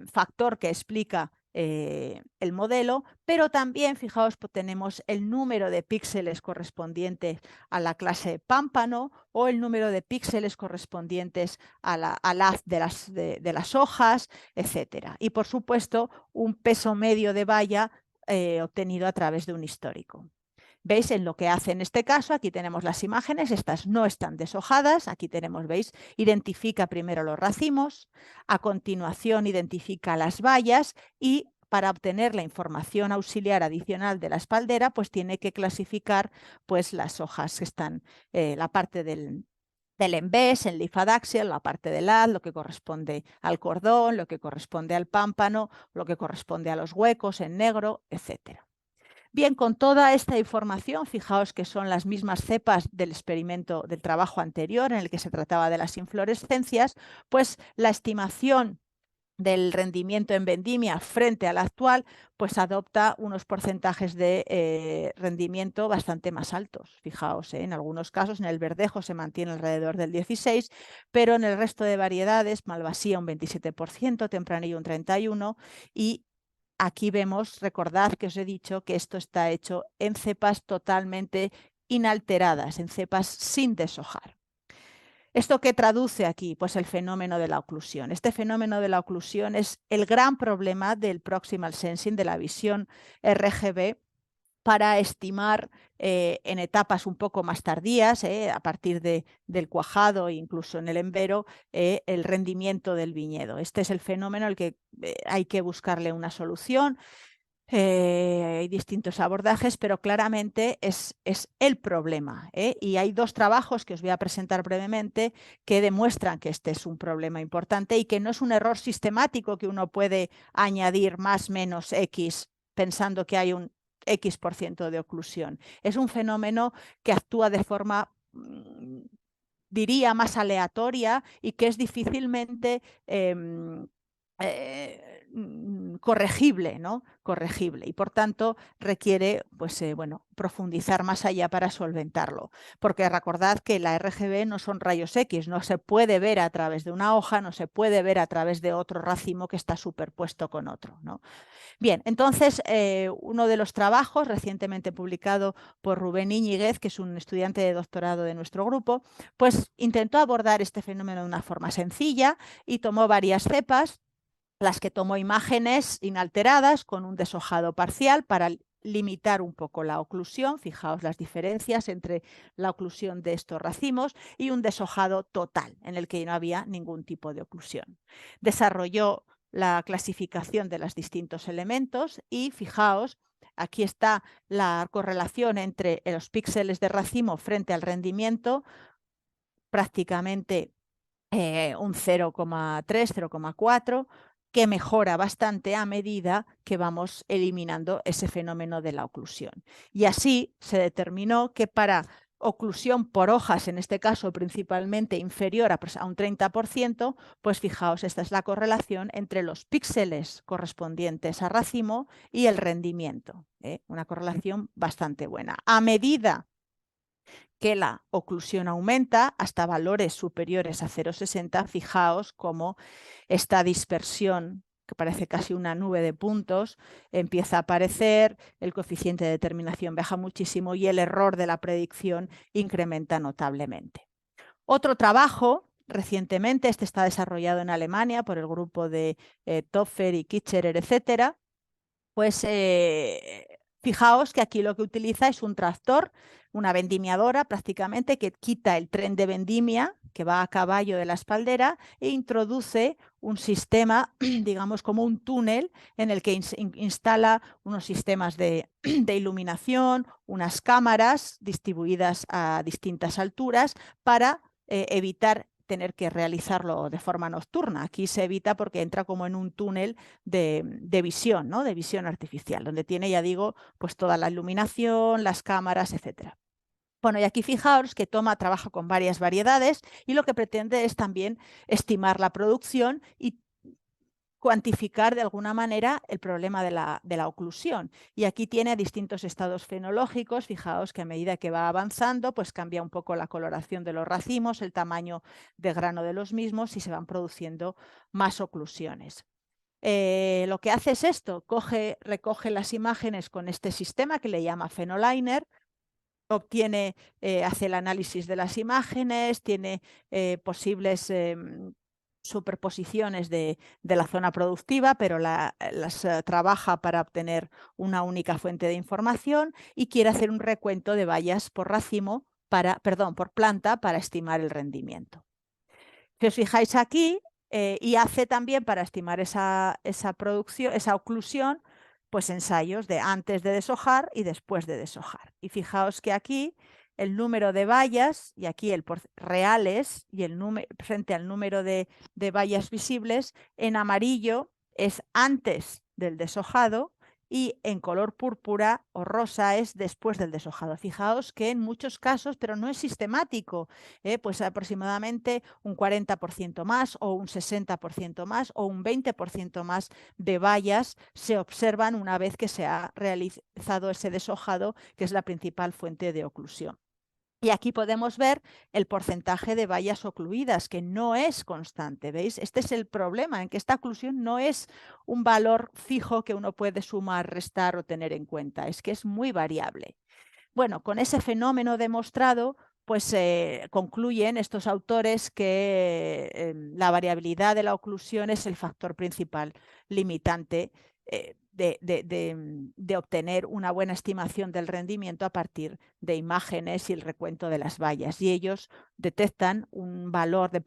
factor que explica el modelo, pero también, fijaos, tenemos el número de píxeles correspondientes a la clase pámpano o el número de píxeles correspondientes al haz de las hojas, etc. Y, por supuesto, un peso medio de valla obtenido a través de un histórico. ¿Veis en lo que hace en este caso? Aquí tenemos las imágenes, estas no están deshojadas, aquí tenemos, ¿veis? Identifica primero los racimos, a continuación identifica las bayas y para obtener la información auxiliar adicional de la espaldera, pues tiene que clasificar pues, las hojas que están, la parte del embés, el leaf adaxial, la parte del haz, lo que corresponde al cordón, lo que corresponde al pámpano, lo que corresponde a los huecos en negro, etcétera. Bien, con toda esta información, fijaos que son las mismas cepas del experimento del trabajo anterior en el que se trataba de las inflorescencias, pues la estimación del rendimiento en vendimia frente al actual, pues adopta unos porcentajes de rendimiento bastante más altos. Fijaos, en algunos casos en el verdejo se mantiene alrededor del 16%, pero en el resto de variedades, malvasía un 27%, tempranillo un 31%, y aquí vemos, recordad que os he dicho que esto está hecho en cepas totalmente inalteradas, en cepas sin deshojar. ¿Esto qué traduce aquí? Pues el fenómeno de la oclusión. Este fenómeno de la oclusión es el gran problema del proximal sensing, de la visión RGB, para estimar en etapas un poco más tardías, a partir del cuajado e incluso en el embero, el rendimiento del viñedo. Este es el fenómeno al que hay que buscarle una solución. Hay distintos abordajes, pero claramente es el problema. Y hay dos trabajos que os voy a presentar brevemente que demuestran que este es un problema importante y que no es un error sistemático que uno puede añadir más menos X pensando que hay un X% de oclusión. Es un fenómeno que actúa de forma, diría, más aleatoria y que es difícilmente corregible, ¿no? Corregible, y por tanto requiere pues, profundizar más allá para solventarlo, porque recordad que la RGB no son rayos X, no se puede ver a través de una hoja, no se puede ver a través de otro racimo que está superpuesto con otro, ¿no? Bien, entonces uno de los trabajos recientemente publicado por Rubén Íñiguez, que es un estudiante de doctorado de nuestro grupo, pues intentó abordar este fenómeno de una forma sencilla y tomó varias cepas, las que tomó imágenes inalteradas con un deshojado parcial para limitar un poco la oclusión. Fijaos las diferencias entre la oclusión de estos racimos y un deshojado total en el que no había ningún tipo de oclusión. Desarrolló la clasificación de los distintos elementos y fijaos, aquí está la correlación entre los píxeles de racimo frente al rendimiento, prácticamente un 0,3, 0,4, que mejora bastante a medida que vamos eliminando ese fenómeno de la oclusión. Y así se determinó que para oclusión por hojas, en este caso principalmente inferior a un 30%, pues fijaos, esta es la correlación entre los píxeles correspondientes a racimo y el rendimiento, una correlación bastante buena. A medida que la oclusión aumenta hasta valores superiores a 0,60, fijaos cómo esta dispersión que parece casi una nube de puntos, empieza a aparecer, el coeficiente de determinación baja muchísimo y el error de la predicción incrementa notablemente. Otro trabajo, recientemente, este está desarrollado en Alemania por el grupo de Toffer y Kitcherer, etcétera, pues fijaos que aquí lo que utiliza es un tractor, una vendimiadora prácticamente, que quita el tren de vendimia que va a caballo de la espaldera e introduce un sistema, digamos como un túnel, en el que instala unos sistemas de iluminación, unas cámaras distribuidas a distintas alturas para evitar tener que realizarlo de forma nocturna. Aquí se evita porque entra como en un túnel de visión, ¿no? De visión artificial, donde tiene, ya digo, pues toda la iluminación, las cámaras, etcétera. Bueno, y aquí fijaos que trabaja con varias variedades y lo que pretende es también estimar la producción y cuantificar de alguna manera el problema de la oclusión. Y aquí tiene distintos estados fenológicos. Fijaos que a medida que va avanzando, pues cambia un poco la coloración de los racimos, el tamaño de grano de los mismos y se van produciendo más oclusiones. Lo que hace es esto, recoge las imágenes con este sistema que le llama Phenoliner, obtiene, hace el análisis de las imágenes, tiene posibles superposiciones de la zona productiva, pero las trabaja para obtener una única fuente de información y quiere hacer un recuento de bayas por racimo, por planta para estimar el rendimiento. Si os fijáis aquí, y hace también para estimar esa producción, esa oclusión, pues ensayos de antes de deshojar y después de deshojar. Y fijaos que aquí el número de bayas, y aquí el reales, y el frente al número de bayas visibles, en amarillo es antes del deshojado y en color púrpura o rosa es después del deshojado. Fijaos que en muchos casos, pero no es sistemático, pues aproximadamente un 40% más o un 60% más o un 20% más de bayas se observan una vez que se ha realizado ese deshojado, que es la principal fuente de oclusión. Y aquí podemos ver el porcentaje de bayas ocluidas, que no es constante, ¿veis? Este es el problema, en que esta oclusión no es un valor fijo que uno puede sumar, restar o tener en cuenta, es que es muy variable. Bueno, con ese fenómeno demostrado, pues concluyen estos autores que la variabilidad de la oclusión es el factor principal limitante de obtener una buena estimación del rendimiento a partir de imágenes y el recuento de las bayas. Y ellos detectan un valor de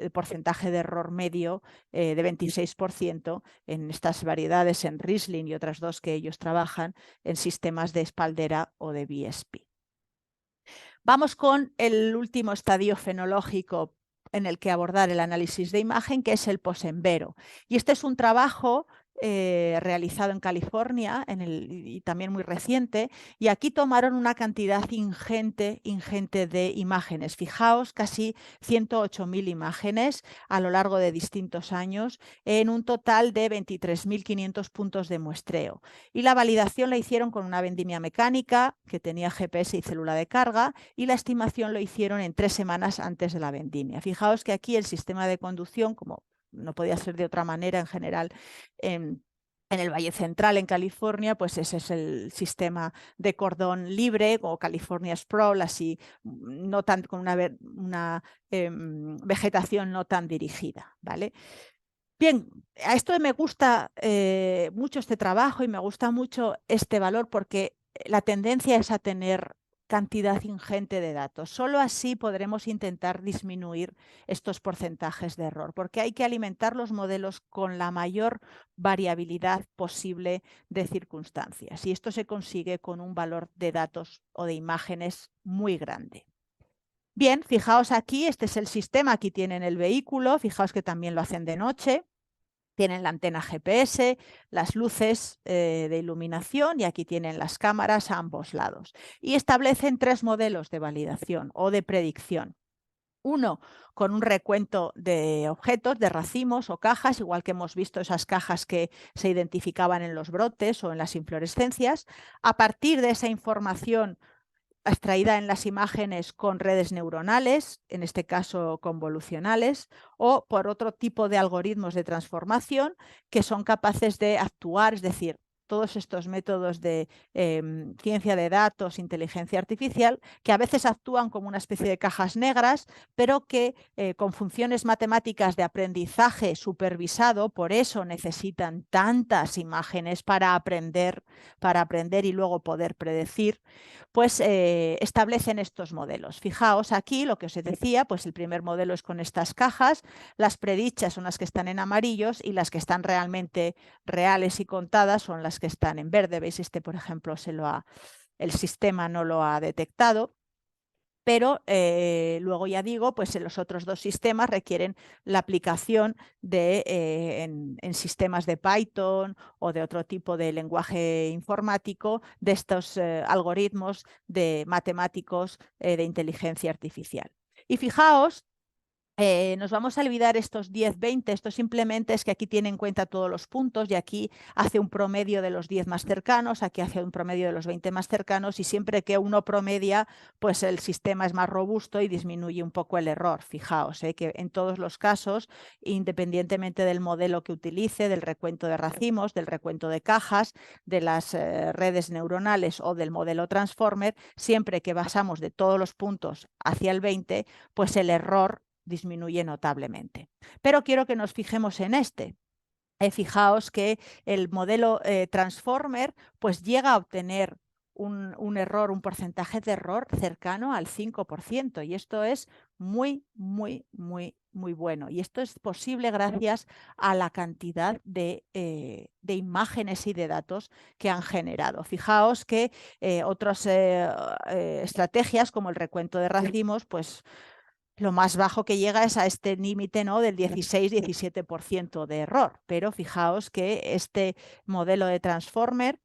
porcentaje de error medio de 26% en estas variedades, en Riesling y otras dos que ellos trabajan, en sistemas de espaldera o de BSP. Vamos con el último estadio fenológico en el que abordar el análisis de imagen, que es el posenvero. Y este es un trabajo realizado en California y también muy reciente, y aquí tomaron una cantidad ingente de imágenes. Fijaos, casi 108.000 imágenes a lo largo de distintos años, en un total de 23.500 puntos de muestreo. Y la validación la hicieron con una vendimia mecánica que tenía GPS y célula de carga, y la estimación lo hicieron en 3 semanas antes de la vendimia. Fijaos que aquí el sistema de conducción, como no podía ser de otra manera en general, en el Valle Central, en California, pues ese es el sistema de cordón libre o California Sprawl, así no tan, con una vegetación no tan dirigida, ¿vale? Bien, a esto me gusta mucho este trabajo y me gusta mucho este valor porque la tendencia es a tener cantidad ingente de datos. Solo así podremos intentar disminuir estos porcentajes de error, porque hay que alimentar los modelos con la mayor variabilidad posible de circunstancias. Y esto se consigue con un valor de datos o de imágenes muy grande. Bien, fijaos aquí, este es el sistema, aquí tienen el vehículo, fijaos que también lo hacen de noche. Tienen la antena GPS, las luces de iluminación y aquí tienen las cámaras a ambos lados. Y establecen 3 modelos de validación o de predicción. Uno con un recuento de objetos, de racimos o cajas, igual que hemos visto esas cajas que se identificaban en los brotes o en las inflorescencias. A partir de esa información extraída en las imágenes con redes neuronales, en este caso convolucionales, o por otro tipo de algoritmos de transformación que son capaces de actuar, es decir, todos estos métodos de ciencia de datos, inteligencia artificial, que a veces actúan como una especie de cajas negras, pero que con funciones matemáticas de aprendizaje supervisado, por eso necesitan tantas imágenes para aprender y luego poder predecir, pues establecen estos modelos. Fijaos aquí lo que os decía, pues el primer modelo es con estas cajas, las predichas son las que están en amarillos y las que están realmente reales y contadas son las que están en verde. ¿Veis? Este, por ejemplo, el sistema no lo ha detectado. Pero luego ya digo, pues los otros dos sistemas requieren la aplicación en sistemas de Python o de otro tipo de lenguaje informático de estos algoritmos de matemáticos de inteligencia artificial. Y fijaos, nos vamos a olvidar estos 10, 20, esto simplemente es que aquí tiene en cuenta todos los puntos y aquí hace un promedio de los 10 más cercanos, aquí hace un promedio de los 20 más cercanos y siempre que uno promedia, pues el sistema es más robusto y disminuye un poco el error. Fijaos, que en todos los casos, independientemente del modelo que utilice, del recuento de racimos, del recuento de cajas, de las redes neuronales o del modelo Transformer, siempre que basamos de todos los puntos hacia el 20, pues el error disminuye notablemente. Pero quiero que nos fijemos en este. Fijaos que el modelo Transformer pues llega a obtener un error, un porcentaje de error cercano al 5%, y esto es muy, muy, muy, muy bueno. Y esto es posible gracias a la cantidad de imágenes y de datos que han generado. Fijaos que otras estrategias como el recuento de racimos, pues lo más bajo que llega es a este límite, ¿no?, del 16-17% de error. Pero fijaos que este modelo de Transformer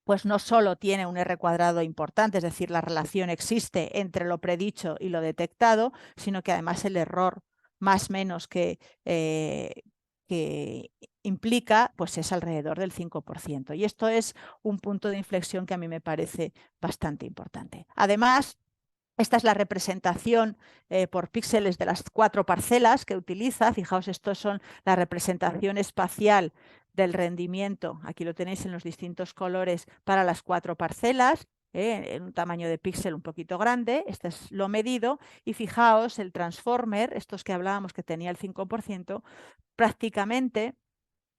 pues no solo tiene un R cuadrado importante, es decir, la relación existe entre lo predicho y lo detectado, sino que además el error más menos que implica pues es alrededor del 5%. Y esto es un punto de inflexión que a mí me parece bastante importante. Además, esta es la representación por píxeles de las 4 parcelas que utiliza. Fijaos, estos son la representación espacial del rendimiento. Aquí lo tenéis en los distintos colores para las 4 parcelas, en un tamaño de píxel un poquito grande. Este es lo medido. Y fijaos, el Transformer, estos que hablábamos que tenía el 5%, prácticamente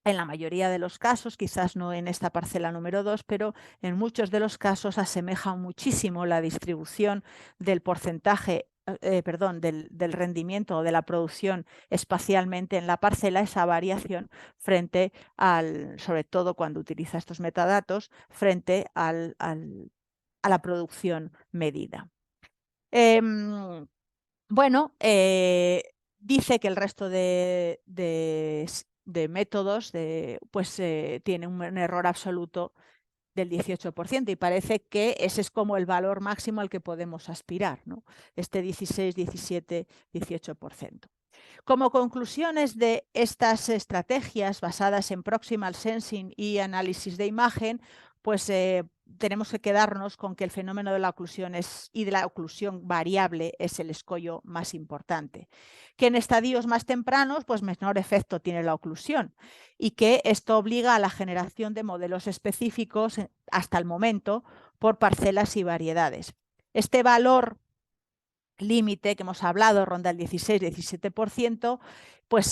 en la mayoría de los casos, quizás no en esta parcela número 2, pero en muchos de los casos asemeja muchísimo la distribución del porcentaje, del rendimiento o de la producción espacialmente en la parcela, esa variación frente sobre todo cuando utiliza estos metadatos, frente a la producción medida. Bueno, dice que el resto de métodos pues tiene un error absoluto del 18%, y parece que ese es como el valor máximo al que podemos aspirar, ¿no? Este 16, 17, 18%. Como conclusiones de estas estrategias basadas en proximal sensing y análisis de imagen, pues tenemos que quedarnos con que el fenómeno de la oclusión y de la oclusión variable es el escollo más importante. Que en estadios más tempranos, pues menor efecto tiene la oclusión, y que esto obliga a la generación de modelos específicos hasta el momento por parcelas y variedades. Este valor límite que hemos hablado, ronda el 16-17%, pues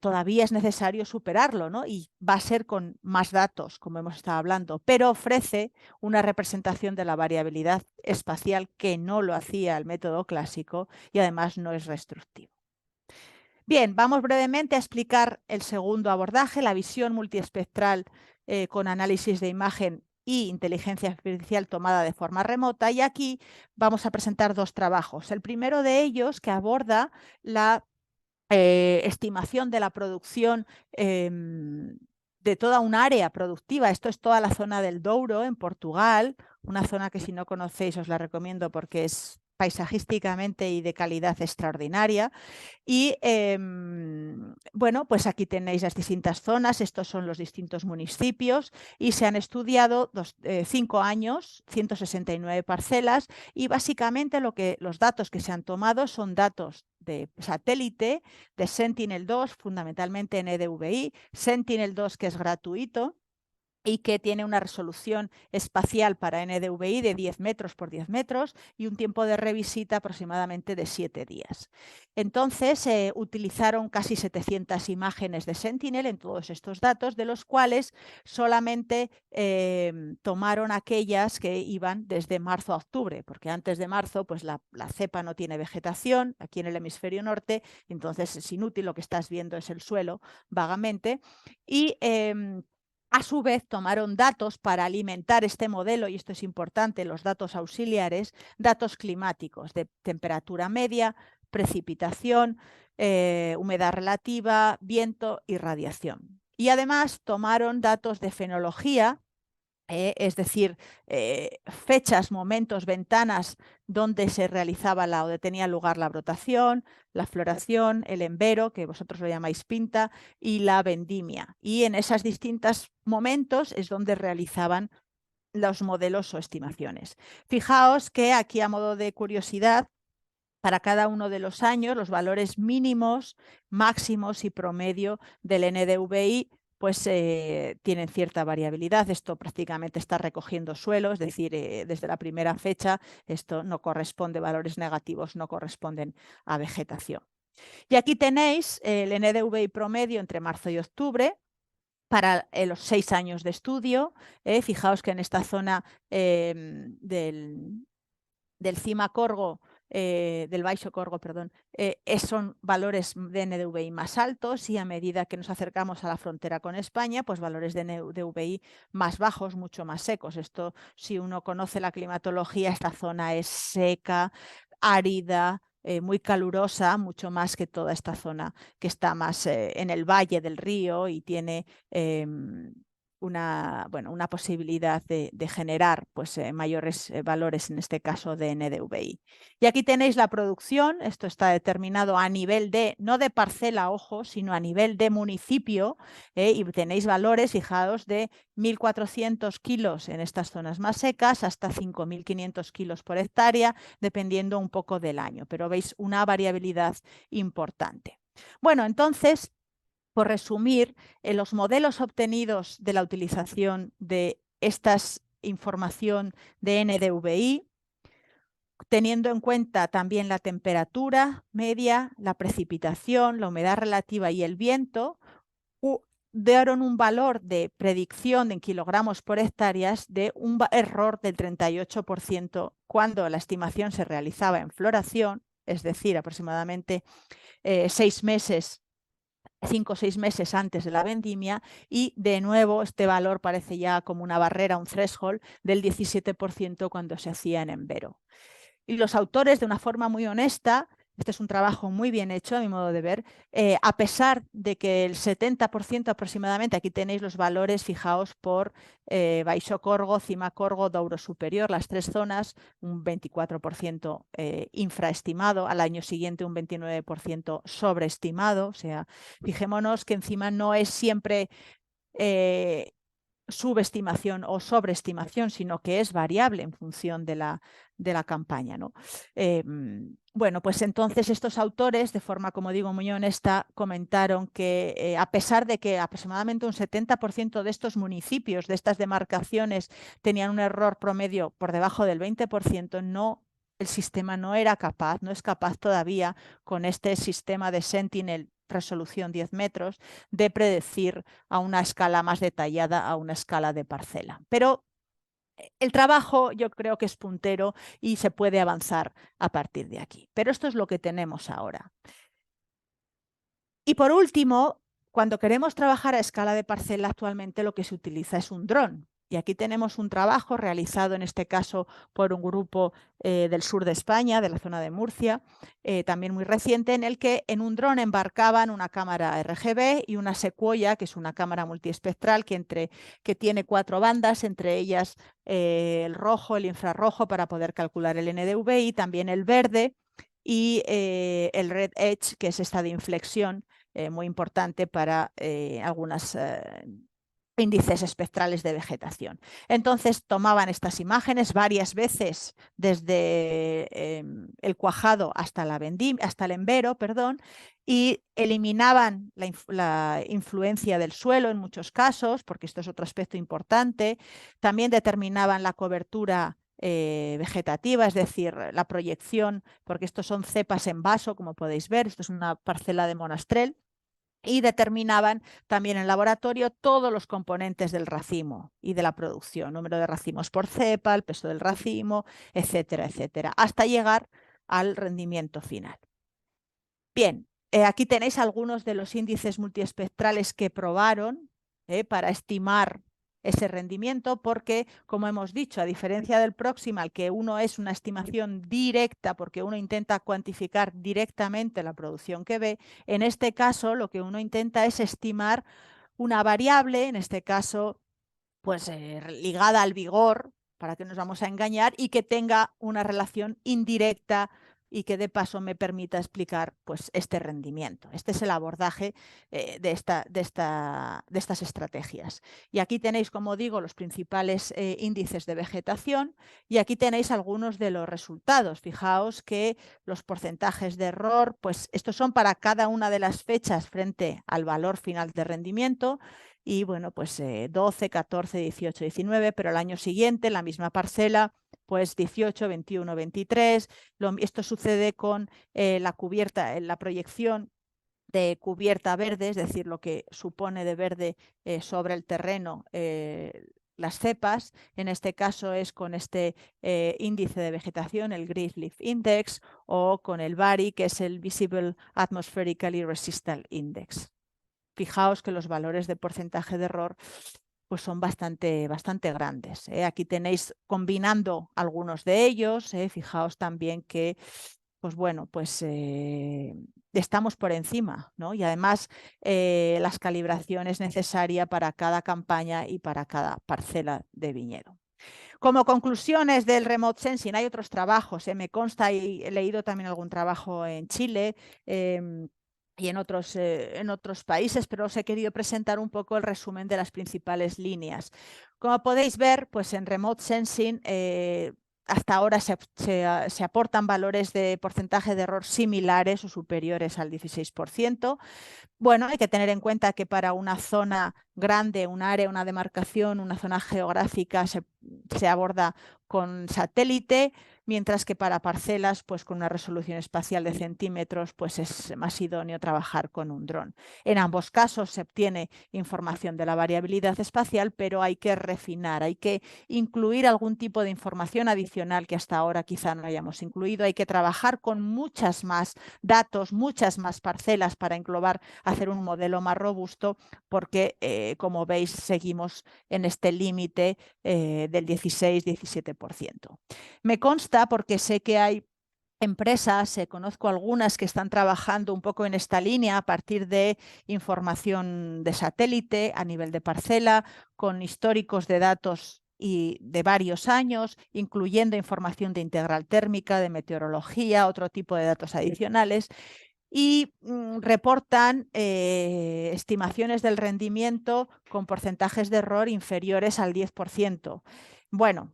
todavía es necesario superarlo, ¿no? Y va a ser con más datos, como hemos estado hablando, pero ofrece una representación de la variabilidad espacial que no lo hacía el método clásico, y además no es restrictivo. Bien, vamos brevemente a explicar el segundo abordaje, la visión multiespectral con análisis de imagen y inteligencia artificial tomada de forma remota, y aquí vamos a presentar 2 trabajos. El primero de ellos, que aborda la estimación de la producción de toda un área productiva. Esto es toda la zona del Douro, en Portugal, una zona que si no conocéis os la recomiendo porque es paisajísticamente y de calidad extraordinaria. Y bueno, pues aquí tenéis las distintas zonas, estos son los distintos municipios y se han estudiado 5 años, 169 parcelas y básicamente los datos que se han tomado son datos de satélite, de Sentinel-2, fundamentalmente en NDVI, Sentinel-2 que es gratuito y que tiene una resolución espacial para NDVI de 10 metros por 10 metros y un tiempo de revisita aproximadamente de 7 días. Entonces, utilizaron casi 700 imágenes de Sentinel en todos estos datos, de los cuales solamente tomaron aquellas que iban desde marzo a octubre, porque antes de marzo pues la cepa no tiene vegetación aquí en el hemisferio norte, entonces es inútil, lo que estás viendo es el suelo vagamente, y a su vez, tomaron datos para alimentar este modelo, y esto es importante, los datos auxiliares, datos climáticos de temperatura media, precipitación, humedad relativa, viento y radiación. Y además tomaron datos de fenología, es decir, fechas, momentos, ventanas donde se realizaba o donde tenía lugar la brotación, la floración, el embero, que vosotros lo llamáis pinta, y la vendimia. Y en esos distintos momentos es donde realizaban los modelos o estimaciones. Fijaos que aquí, a modo de curiosidad, para cada uno de los años, los valores mínimos, máximos y promedio del NDVI pues tienen cierta variabilidad. Esto prácticamente está recogiendo suelo, es decir, desde la primera fecha esto no corresponde, valores negativos no corresponden a vegetación. Y aquí tenéis el NDVI promedio entre marzo y octubre para los 6 años de estudio. Fijaos que en esta zona del Cima Corgo, del Baixo Corgo, perdón, son valores de NDVI más altos, y a medida que nos acercamos a la frontera con España, pues valores de NDVI más bajos, mucho más secos. Esto, si uno conoce la climatología, esta zona es seca, árida, muy calurosa, mucho más que toda esta zona que está más en el valle del río y tiene una posibilidad de generar pues, mayores valores, en este caso de NDVI. Y aquí tenéis la producción, esto está determinado a nivel de, no de parcela, ojo, sino a nivel de municipio, y tenéis valores, fijaos, de 1.400 kilos en estas zonas más secas hasta 5.500 kilos por hectárea, dependiendo un poco del año, pero veis una variabilidad importante. Bueno, entonces, por resumir, los modelos obtenidos de la utilización de esta información de NDVI, teniendo en cuenta también la temperatura media, la precipitación, la humedad relativa y el viento, dieron un valor de predicción en kilogramos por hectáreas de un error del 38% cuando la estimación se realizaba en floración, es decir, aproximadamente 5 o 6 meses antes de la vendimia, y de nuevo este valor parece ya como una barrera, un threshold del 17% cuando se hacía en embero. Y los autores, de una forma muy honesta, este es un trabajo muy bien hecho a mi modo de ver, a pesar de que el 70% aproximadamente, aquí tenéis los valores, fijaos, por Baixo Corgo, Cima Corgo, Douro Superior, las 3 zonas, un 24% infraestimado, al año siguiente un 29% sobreestimado. O sea, fijémonos que encima no es siempre subestimación o sobreestimación, sino que es variable en función de la campaña, ¿no? Bueno, pues entonces estos autores, de forma, como digo, muy honesta, comentaron que a pesar de que aproximadamente un 70% de estos municipios, de estas demarcaciones, tenían un error promedio por debajo del 20%, el sistema no es capaz todavía, con este sistema de Sentinel resolución 10 metros, de predecir a una escala más detallada, a una escala de parcela. Pero el trabajo yo creo que es puntero y se puede avanzar a partir de aquí. Pero esto es lo que tenemos ahora. Y por último, cuando queremos trabajar a escala de parcela, actualmente lo que se utiliza es un dron. Y aquí tenemos un trabajo realizado en este caso por un grupo del sur de España, de la zona de Murcia, también muy reciente, en el que en un dron embarcaban una cámara RGB y una Sequoia, que es una cámara multiespectral que tiene 4 bandas, entre ellas el rojo, el infrarrojo para poder calcular el NDVI, también el verde y el Red Edge, que es esta de inflexión, muy importante para algunas índices espectrales de vegetación. Entonces tomaban estas imágenes varias veces desde el cuajado hasta el embero, perdón, y eliminaban la influencia del suelo en muchos casos, porque esto es otro aspecto importante. También determinaban la cobertura vegetativa, es decir, la proyección, porque estos son cepas en vaso, como podéis ver, esto es una parcela de monastrel, y determinaban también en laboratorio todos los componentes del racimo y de la producción, número de racimos por cepa, el peso del racimo, etcétera, etcétera, hasta llegar al rendimiento final. Bien, aquí tenéis algunos de los índices multiespectrales que probaron para estimar ese rendimiento, porque, como hemos dicho, a diferencia del Proximal, que uno es una estimación directa porque uno intenta cuantificar directamente la producción que ve, en este caso lo que uno intenta es estimar una variable, en este caso pues ligada al vigor, para que nos vamos a engañar, y que tenga una relación indirecta y que de paso me permita explicar pues este rendimiento. Este es el abordaje de estas estrategias. Y aquí tenéis, como digo, los principales índices de vegetación, y aquí tenéis algunos de los resultados. Fijaos que los porcentajes de error, pues estos son para cada una de las fechas frente al valor final de rendimiento. Y bueno, pues 12, 14, 18, 19, pero el año siguiente, la misma parcela, pues 18, 21, 23. Esto sucede con la cubierta, la proyección de cubierta verde, es decir, lo que supone de verde sobre el terreno las cepas. En este caso es con este índice de vegetación, el Greenleaf Index, o con el VARI, que es el Visible Atmospherically Resistant Index. Fijaos que los valores de porcentaje de error pues son bastante grandes. Aquí tenéis combinando algunos de ellos. Fijaos también que pues bueno, pues estamos por encima, ¿no? Y además la calibración es necesaria para cada campaña y para cada parcela de viñedo. Como conclusiones del remote sensing, hay otros trabajos, me consta, y he leído también algún trabajo en Chile y en otros países, pero os he querido presentar un poco el resumen de las principales líneas. Como podéis ver, pues en remote sensing hasta ahora se aportan valores de porcentaje de error similares o superiores al 16%. Bueno, hay que tener en cuenta que para una zona grande, un área, una demarcación, una zona geográfica se aborda con satélite, mientras que para parcelas, pues con una resolución espacial de centímetros, pues es más idóneo trabajar con un dron. En ambos casos se obtiene información de la variabilidad espacial, pero hay que refinar, hay que incluir algún tipo de información adicional que hasta ahora quizá no hayamos incluido. Hay que trabajar con muchas más datos, muchas más parcelas para englobar, hacer un modelo más robusto, porque como veis seguimos en este límite del 16-17%. Me consta, porque sé que hay empresas, conozco algunas que están trabajando un poco en esta línea a partir de información de satélite a nivel de parcela, con históricos de datos y de varios años, incluyendo información de integral térmica, de meteorología, otro tipo de datos adicionales, y reportan estimaciones del rendimiento con porcentajes de error inferiores al 10%. Bueno,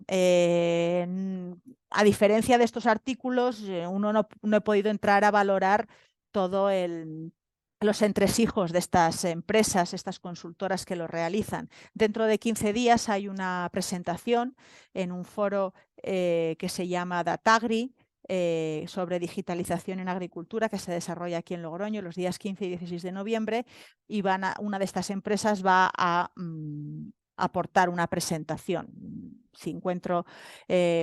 a diferencia de estos artículos, uno no he podido entrar a valorar todo los entresijos de estas empresas, estas consultoras que lo realizan. Dentro de 15 días hay una presentación en un foro que se llama Datagri, sobre digitalización en agricultura, que se desarrolla aquí en Logroño los días 15 y 16 de noviembre, y una de estas empresas va a aportar una presentación. Si encuentro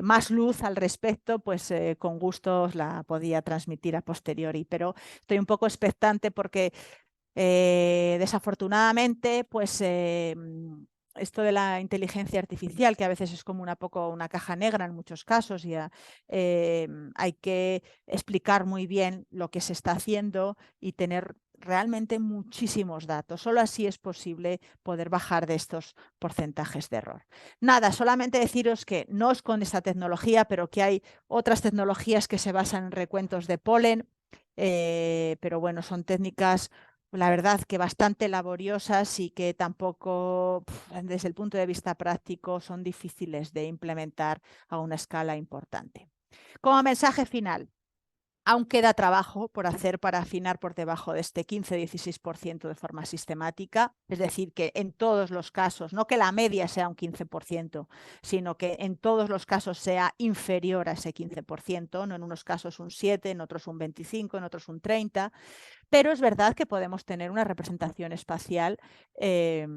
más luz al respecto, pues con gusto os la podía transmitir a posteriori, pero estoy un poco expectante porque desafortunadamente pues esto de la inteligencia artificial, que a veces es como una caja negra en muchos casos, y hay que explicar muy bien lo que se está haciendo y tener realmente muchísimos datos. Solo así es posible poder bajar de estos porcentajes de error. Nada, solamente deciros que no es con esta tecnología, pero que hay otras tecnologías que se basan en recuentos de polen, pero bueno, son técnicas, la verdad, que bastante laboriosas y que tampoco, desde el punto de vista práctico, son difíciles de implementar a una escala importante. Como mensaje final, aún queda trabajo por hacer para afinar por debajo de este 15-16% de forma sistemática, es decir, que en todos los casos, no que la media sea un 15%, sino que en todos los casos sea inferior a ese 15%, no en unos casos un 7, en otros un 25, en otros un 30%, pero es verdad que podemos tener una representación espacial eh,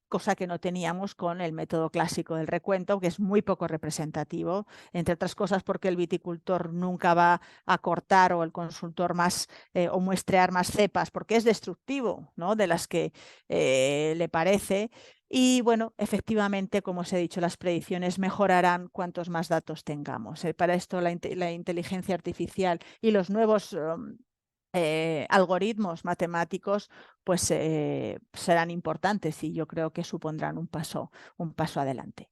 cosa que no teníamos con el método clásico del recuento, que es muy poco representativo, entre otras cosas porque el viticultor nunca va a cortar, o el consultor más, o muestrear más cepas, porque es destructivo, ¿no?, de las que le parece. Y bueno, efectivamente, como os he dicho, las predicciones mejorarán cuantos más datos tengamos. Para esto la inteligencia artificial y los nuevos algoritmos matemáticos pues serán importantes, y yo creo que supondrán un paso adelante.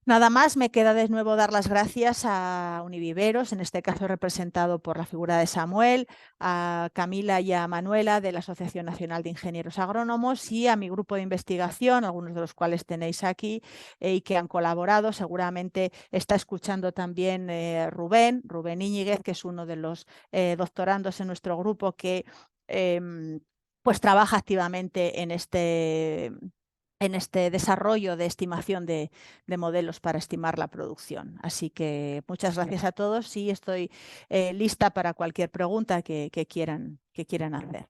Nada más, me queda de nuevo dar las gracias a Univiveros, en este caso representado por la figura de Samuel, a Camila y a Manuela de la Asociación Nacional de Ingenieros Agrónomos, y a mi grupo de investigación, algunos de los cuales tenéis aquí y que han colaborado. Seguramente está escuchando también Rubén Íñiguez, que es uno de los doctorandos en nuestro grupo que pues trabaja activamente en este desarrollo de estimación de modelos para estimar la producción. Así que muchas gracias a todos, y estoy lista para cualquier pregunta que quieran hacer.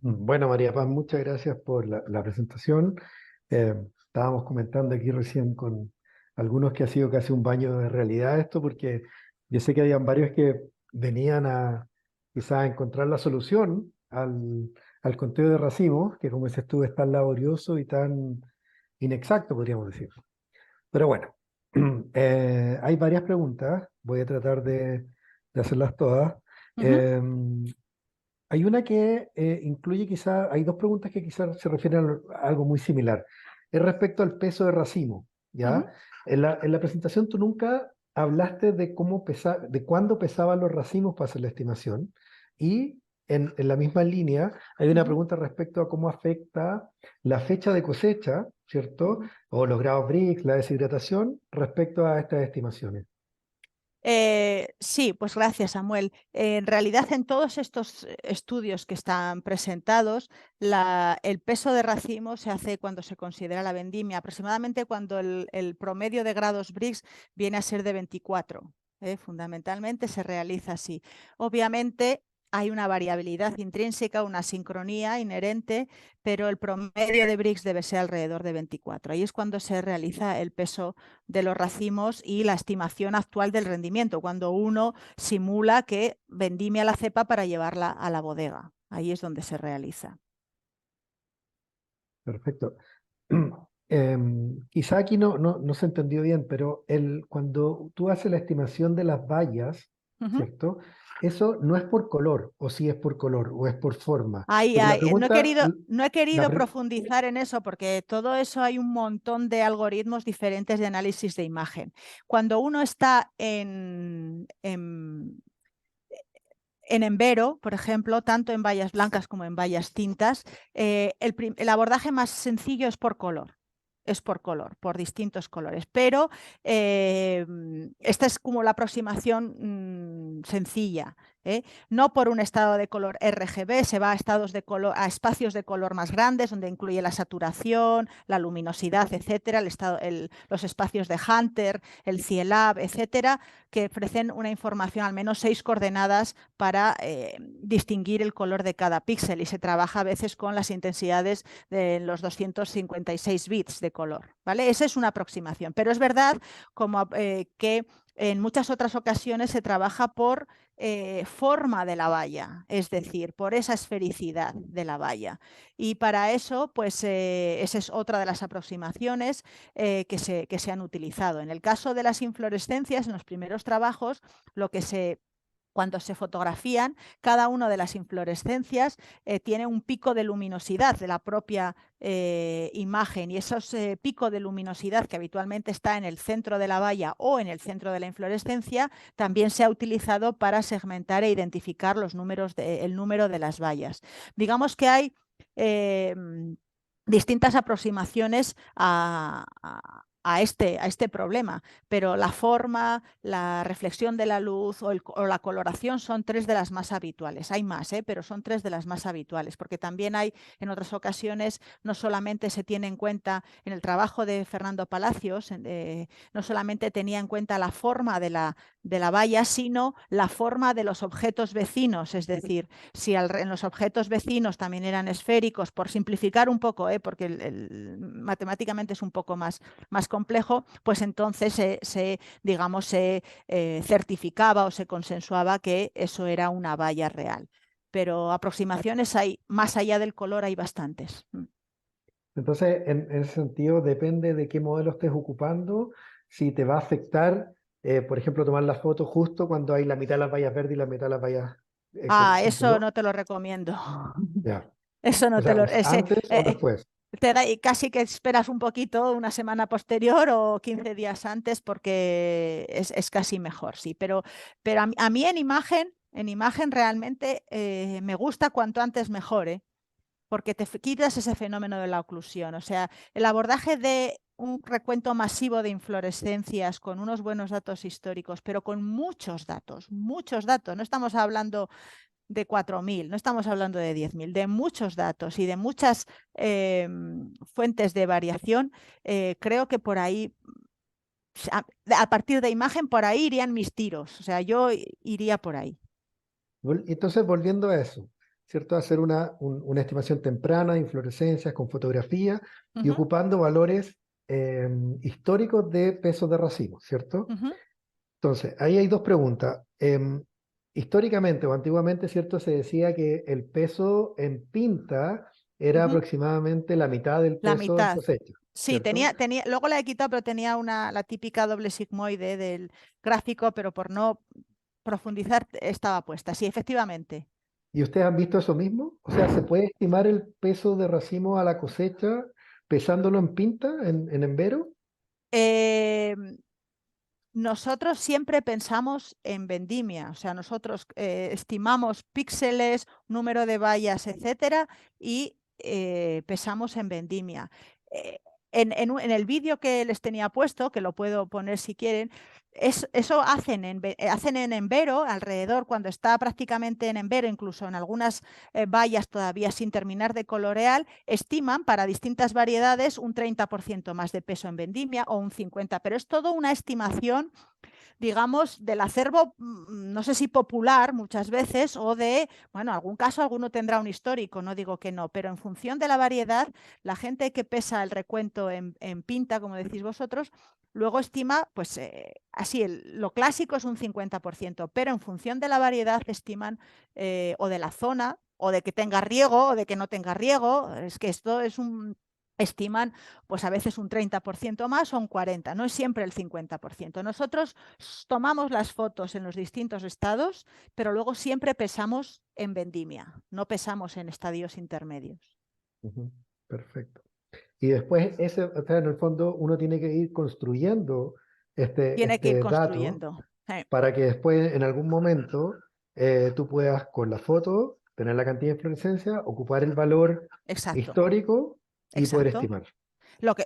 Bueno, María Paz, muchas gracias por la presentación. Estábamos comentando aquí recién con algunos que ha sido casi un baño de realidad esto, porque yo sé que habían varios que venían a quizás a encontrar la solución al conteo de racimos, que como dices tú es tan laborioso y tan inexacto, podríamos decir. Pero bueno, hay varias preguntas, voy a tratar de hacerlas todas. Em, Hay una que incluye quizá, hay dos preguntas que quizás se refieren a algo muy similar. Es respecto al peso de racimo, ¿ya? En la presentación tú nunca hablaste de de cuándo pesaban los racimos para hacer la estimación, y en la misma línea hay una pregunta respecto a cómo afecta la fecha de cosecha, ¿cierto? O los grados Brix, la deshidratación, respecto a estas estimaciones. Sí, pues gracias, Samuel. En realidad, en todos estos estudios que están presentados, el peso de racimo se hace cuando se considera la vendimia, aproximadamente cuando el promedio de grados Brix viene a ser de 24. Fundamentalmente se realiza así. Obviamente hay una variabilidad intrínseca, una sincronía inherente, pero el promedio de Brix debe ser alrededor de 24. Ahí es cuando se realiza el peso de los racimos y la estimación actual del rendimiento, cuando uno simula que vendimia la cepa para llevarla a la bodega. Ahí es donde se realiza. Perfecto. Quizá aquí no se entendió bien, pero cuando tú haces la estimación de las bayas, ¿cierto? Eso no es por color, o sí es por color, o es por forma. Porque la No he pregunta, querido, no he la querido pre- profundizar en eso, porque todo eso hay un montón de algoritmos diferentes de análisis de imagen. Cuando uno está en Envero, por ejemplo, tanto en bayas blancas como en bayas tintas, el abordaje más sencillo es por color. Es por color, por distintos colores. Pero esta es como la aproximación sencilla. No por un estado de color RGB, se va a espacios de color más grandes, donde incluye la saturación, la luminosidad, etcétera, los espacios de Hunter, el CIELAB, etcétera, que ofrecen una información, al menos 6 coordenadas, para distinguir el color de cada píxel, y se trabaja a veces con las intensidades de los 256 bits de color, ¿vale? Esa es una aproximación, pero es verdad como que en muchas otras ocasiones se trabaja por forma de la valla, es decir, por esa esfericidad de la valla. Y para eso, pues esa es otra de las aproximaciones que se han utilizado. En el caso de las inflorescencias, en los primeros trabajos, cuando se fotografían, cada una de las inflorescencias tiene un pico de luminosidad de la propia imagen, y ese pico de luminosidad que habitualmente está en el centro de la valla o en el centro de la inflorescencia también se ha utilizado para segmentar e identificar el número de las vallas. Digamos que hay eh, distintas aproximaciones a este problema, pero la forma, la reflexión de la luz o la coloración son tres de las más habituales. Hay más, pero son tres de las más habituales, porque también hay en otras ocasiones, no solamente se tiene en cuenta en el trabajo de Fernando Palacios, no solamente tenía en cuenta la forma de la valla, sino la forma de los objetos vecinos, es decir, si en los objetos vecinos también eran esféricos, por simplificar un poco, porque matemáticamente es un poco más complejo, pues entonces digamos, se certificaba o se consensuaba que eso era una valla real. Pero aproximaciones hay, más allá del color, hay bastantes. Entonces, en ese sentido, depende de qué modelo estés ocupando, si te va a afectar, por ejemplo, tomar la foto justo cuando hay la mitad de las vallas verdes y la mitad de las vallas con Eso color. no te lo recomiendo. Ya. Eso no O te sea, lo... antes o después. Y casi que esperas un poquito, una semana posterior o 15 días antes, porque es casi mejor, sí. Pero a mí en imagen realmente me gusta cuanto antes mejor, porque te quitas ese fenómeno de la oclusión. O sea, el abordaje de un recuento masivo de inflorescencias con unos buenos datos históricos, pero con muchos datos, muchos datos. No estamos hablando de 4.000, no estamos hablando de 10.000, de muchos datos y de muchas fuentes de variación. Creo que por ahí, a partir de imagen, por ahí irían mis tiros. O sea, yo iría por ahí. Entonces, volviendo a eso, ¿cierto? Hacer una estimación temprana de inflorescencias con fotografía y Ujú, ocupando valores históricos de pesos de racimo, ¿cierto? ujú, Entonces, ahí hay dos preguntas. Históricamente o antiguamente, ¿cierto? Se decía que el peso en pinta era ujú. aproximadamente la mitad del La peso en mitad. cosecha, Sí, ¿cierto? luego la he quitado, pero tenía la típica doble sigmoide del gráfico, pero por no profundizar estaba puesta. Sí, efectivamente. ¿Y ustedes han visto eso mismo? O sea, ¿se puede estimar el peso de racimo a la cosecha pesándolo en pinta, en envero? Eh, Nosotros siempre pensamos en vendimia, o sea, nosotros estimamos píxeles, número de vallas, etcétera, y pesamos en vendimia. Eh, en el vídeo que les tenía puesto, que lo puedo poner si quieren, eso hacen en envero, alrededor, cuando está prácticamente en envero, incluso en algunas vallas todavía sin terminar de colorear, estiman para distintas variedades un 30% más de peso en vendimia o un 50%, pero es todo una estimación, digamos, del acervo, no sé si popular muchas veces, o bueno, algún caso alguno tendrá un histórico, no digo que no, pero en función de la variedad, la gente que pesa el recuento en pinta, como decís vosotros, luego estima, pues así, lo clásico es un 50%, pero en función de la variedad estiman, o de la zona, o de que tenga riego, o de que no tenga riego. Es que esto estiman pues a veces un 30% más o un 40%, no es siempre el 50%. Nosotros tomamos las fotos en los distintos estados, pero luego siempre pesamos en vendimia, no pesamos en estadios intermedios. Ujú, perfecto. Y después, o sea, en el fondo, uno tiene que ir construyendo Tiene que ir este dato construyendo. para que después, en algún momento, tú puedas, con la foto, tener la cantidad de inflorescencia, ocupar el valor Exacto, histórico y poder exacto. estimar.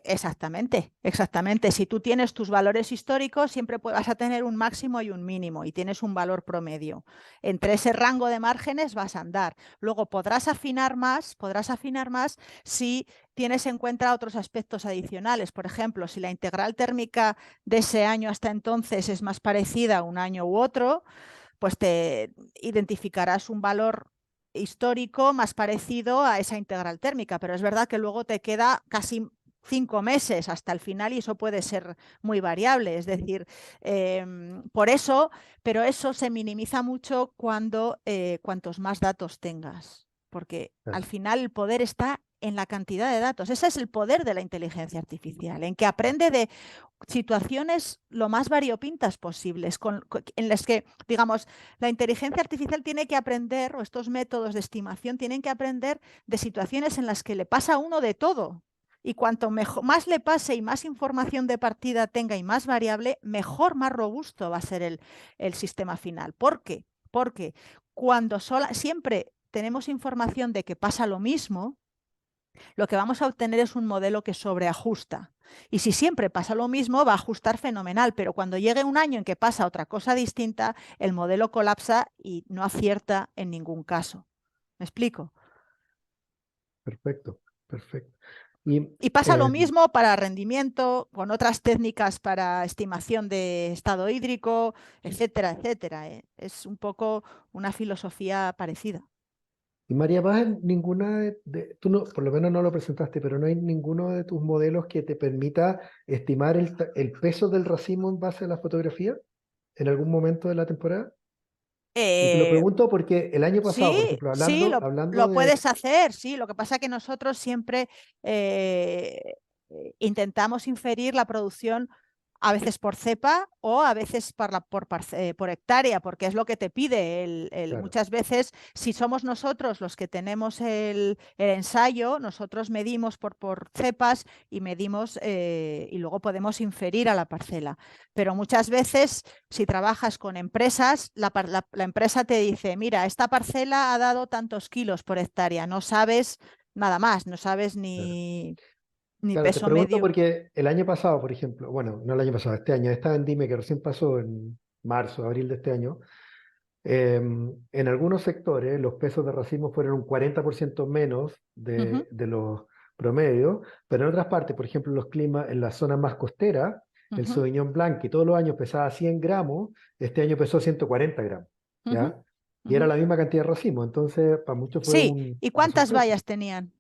Exactamente, exactamente. Si tú tienes tus valores históricos, siempre vas a tener un máximo y un mínimo y tienes un valor promedio. Entre ese rango de márgenes vas a andar. Luego podrás afinar más si tienes en cuenta otros aspectos adicionales. Por ejemplo, si la integral térmica de ese año hasta entonces es más parecida a un año u otro, pues te identificarás un valor histórico más parecido a esa integral térmica, pero es verdad que luego te queda casi 5 meses hasta el final y eso puede ser muy variable. Es decir, por eso, pero eso se minimiza mucho cuando cuantos más datos tengas, porque al Claro. final el poder está en la cantidad de datos. Ese es el poder de la inteligencia artificial, en que aprende de situaciones lo más variopintas posibles, en las que, digamos, la inteligencia artificial tiene que aprender, o estos métodos de estimación tienen que aprender de situaciones en las que le pasa a uno de todo. Y cuanto mejor, más le pase y más información de partida tenga y más variable, mejor, más robusto va a ser el sistema final. ¿Por qué? Porque cuando siempre tenemos información de que pasa lo mismo, lo que vamos a obtener es un modelo que sobreajusta. Y si siempre pasa lo mismo, va a ajustar fenomenal, pero cuando llegue un año en que pasa otra cosa distinta, el modelo colapsa y no acierta en ningún caso. ¿Me explico? Perfecto, perfecto. Y Y pasa lo mismo para rendimiento, con otras técnicas para estimación de estado hídrico, etcétera, etcétera. Es un poco una filosofía parecida. Y María Paz, ninguna tú no, por lo menos no lo presentaste, pero no hay ninguno de tus modelos que te permita estimar el peso del racimo en base a la fotografía en algún momento de la temporada. Y te lo Eh, pregunto porque el año pasado, por Sí, ejemplo, sí, hablando lo de, puedes hacer, sí. Lo que pasa es que nosotros siempre intentamos inferir la producción a veces por cepa o a veces por hectárea, porque es lo que te pide. claro, Muchas veces, si somos nosotros los que tenemos el ensayo, nosotros medimos por cepas y medimos y luego podemos inferir a la parcela. Pero muchas veces si trabajas con empresas, la empresa te dice, mira, esta parcela ha dado tantos kilos por hectárea, no sabes nada más, no sabes claro. ni Claro, te peso pregunto medio. porque el año pasado, por ejemplo, bueno, no el año pasado, este año, esta vendimia que recién pasó en marzo, abril de este año, en algunos sectores los pesos de racimo fueron un 40% menos Ujú, de los promedios, pero en otras partes, por ejemplo, los climas en las zonas más costeras, el ujú, Sauvignon Blanc, que todos los años pesaba 100 gramos, este año pesó 140 gramos, ujú, ¿ya? Y era ujú. la misma cantidad de racimo, entonces para muchos fue Sí, ¿y una cuántas sorpresa. vallas tenían?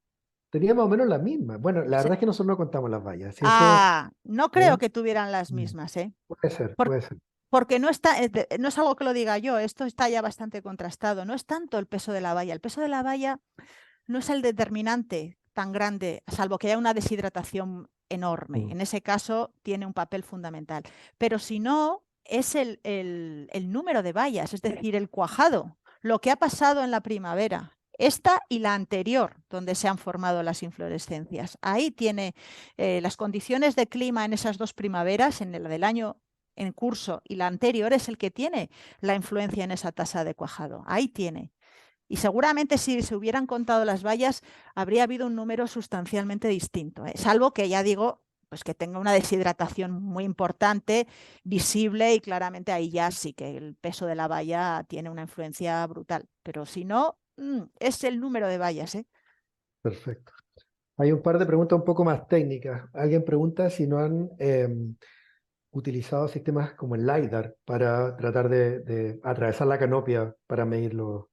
Tenía más o menos la misma. Bueno, la Se- verdad es que nosotros no contamos las vallas, si eso, no creo ¿ya? que tuvieran las Mm, mismas, ¿eh? puede ser, Por- puede ser. Porque no está, no es algo que lo diga yo, esto está ya bastante contrastado. No es tanto el peso de la valla. El peso de la valla no es el determinante tan grande, salvo que haya una deshidratación enorme. Mm, En ese caso tiene un papel fundamental. Pero si no, es el número de bayas, es decir, el cuajado, lo que ha pasado en la primavera. Esta y la anterior, donde se han formado las inflorescencias. Ahí tiene las condiciones de clima en esas dos primaveras, en la del año en curso y la anterior, es el que tiene la influencia en esa tasa de cuajado. Ahí tiene. Y seguramente si se hubieran contado las vallas, habría habido un número sustancialmente distinto, salvo que ya digo, pues que tenga una deshidratación muy importante, visible y claramente ahí ya sí que el peso de la valla tiene una influencia brutal. Pero si no, es el número de vallas, ¿eh? perfecto. Hay un par de preguntas un poco más técnicas. Alguien pregunta si no han utilizado sistemas como el LiDAR para tratar de atravesar la canopia para medir los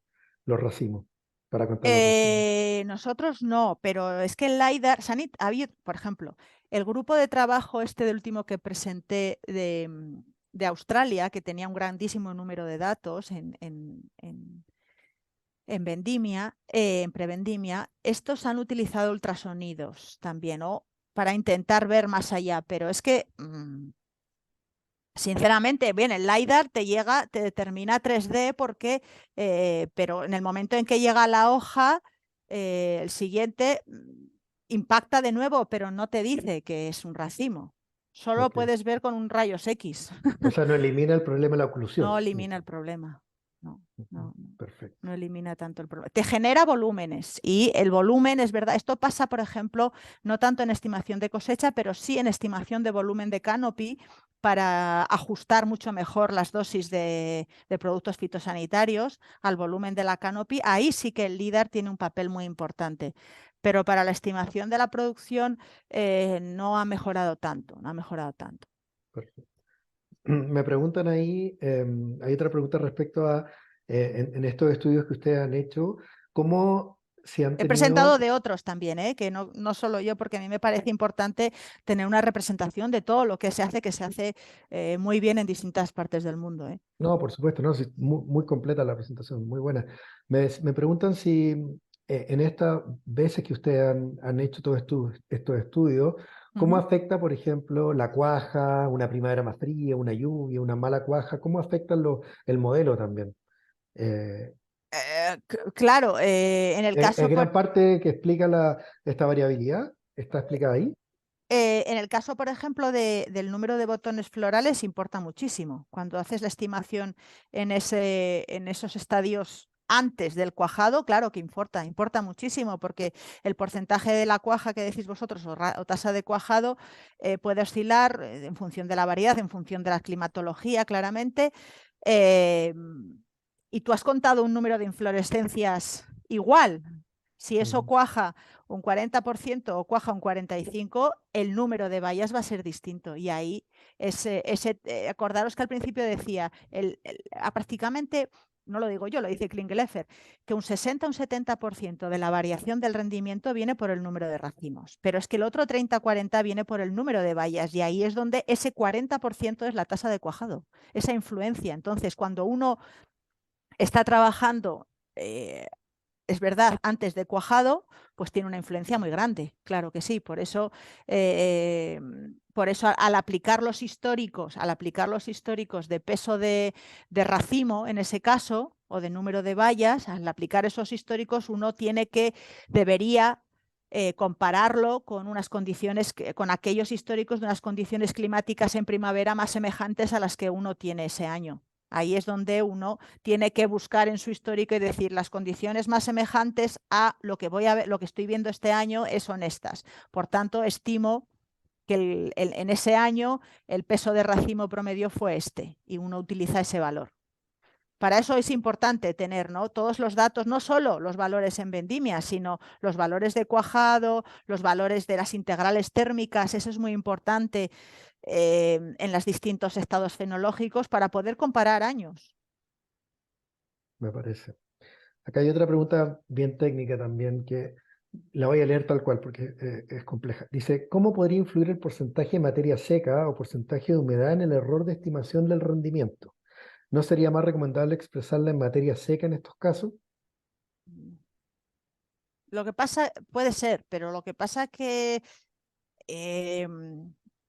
racimos, para contar los racimos. Nosotros no, pero es que el LiDAR, había, por ejemplo, el grupo de trabajo este del último que presenté de Australia, que tenía un grandísimo número de datos en vendimia, en prevendimia, estos han utilizado ultrasonidos también, o para intentar ver más allá, pero es que sinceramente, bien, el LiDAR te llega, te determina 3D porque, pero en el momento en que llega a la hoja, el siguiente impacta de nuevo, pero no te dice que es un racimo. Solo Ok. puedes ver con un rayos X. O sea, no elimina el problema de la No oclusión. elimina el problema. No, Ujú, no, no. perfecto. No elimina tanto el problema. Te genera volúmenes y el volumen es verdad. Esto pasa, por ejemplo, no tanto en estimación de cosecha, pero sí en estimación de volumen de canopy para ajustar mucho mejor las dosis de productos fitosanitarios al volumen de la canopy. Ahí sí que el LIDAR tiene un papel muy importante. Pero para la estimación de la producción no ha mejorado tanto, no ha mejorado tanto. Perfecto. Me preguntan ahí, hay otra pregunta respecto a, en estos estudios que ustedes han hecho, ¿cómo si han He presentado tenido... de otros también, que no solo yo, porque a mí me parece importante tener una representación de todo lo que se hace muy bien en distintas partes del mundo. No, por supuesto, no, sí, muy completa la presentación, muy buena. Me preguntan si en estas veces que ustedes han hecho todos estos estudios, ¿cómo Ujú. afecta, por ejemplo, la cuaja, una primavera más fría, una lluvia, una mala cuaja? ¿Cómo afectan el modelo también? Eh, Claro, en el ¿Es caso, gran parte que explica esta variabilidad? ¿Está explicada ahí? por ejemplo, del número de botones florales importa muchísimo. Cuando haces la estimación en esos estadios antes del cuajado, claro que importa muchísimo, porque el porcentaje de la cuaja que decís vosotros o tasa de cuajado puede oscilar en función de la variedad, en función de la climatología, claramente. eh, y tú has contado un número de inflorescencias igual. Si eso Mm. cuaja un 40% o cuaja un 45%, el número de bayas va a ser distinto. Y ahí, acordaros que al principio decía, prácticamente, no lo digo yo, lo dice Klingeleffer, que un 60 o un 70% de la variación del rendimiento viene por el número de racimos. Pero es que el otro 30-40% viene por el número de bayas. Y ahí es donde ese 40% es la tasa de cuajado, esa influencia. Entonces, cuando uno está trabajando es verdad, antes de cuajado, pues tiene una influencia muy grande, claro que sí. Por eso al aplicar los históricos de peso de racimo, en ese caso, o de número de bayas, al aplicar esos históricos, uno debería compararlo con unas condiciones, con aquellos históricos de unas condiciones climáticas en primavera más semejantes a las que uno tiene ese año. Ahí es donde uno tiene que buscar en su histórico y decir las condiciones más semejantes a lo que voy a ver, lo que estoy viendo este año son estas. Por tanto, estimo que en ese año el peso de racimo promedio fue este y uno utiliza ese valor. Para eso es importante tener, ¿no?, todos los datos, no solo los valores en vendimia, sino los valores de cuajado, los valores de las integrales térmicas. Eso es muy importante en los distintos estados fenológicos para poder comparar años. Me parece. Acá hay otra pregunta bien técnica también que la voy a leer tal cual porque es compleja. Dice, ¿cómo podría influir el porcentaje de materia seca o porcentaje de humedad en el error de estimación del rendimiento? ¿No sería más recomendable expresarla en materia seca en estos casos? Lo que pasa, puede ser, pero lo que pasa es que eh,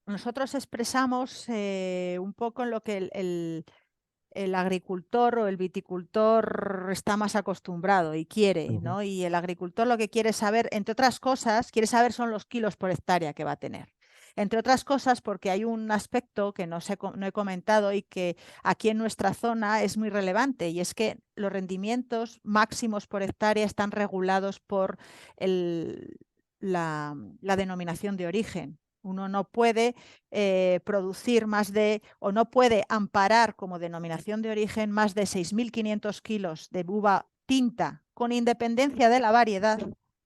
nosotros expresamos un poco en lo que el agricultor o el viticultor está más acostumbrado y quiere, Ujú. ¿no? Y el agricultor lo que quiere saber, entre otras cosas, quiere saber son los kilos por hectárea que va a tener. Entre otras cosas, porque hay un aspecto que no he comentado y que aquí en nuestra zona es muy relevante, y es que los rendimientos máximos por hectárea están regulados por el- la denominación de origen. Uno no puede producir o no puede amparar como denominación de origen más de 6.500 kilos de uva tinta, con independencia de la variedad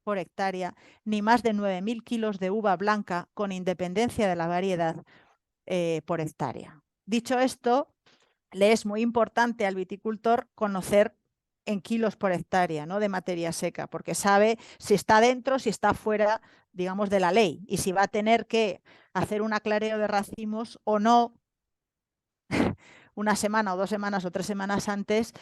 por hectárea, ni más de 9.000 kilos de uva blanca, con independencia de la variedad por hectárea. Dicho esto, le es muy importante al viticultor conocer en kilos por hectárea, ¿no?, de materia seca, porque sabe si está dentro, si está fuera, digamos, de la ley, y si va a tener que hacer un aclareo de racimos o no una semana o 2 semanas o 3 semanas antes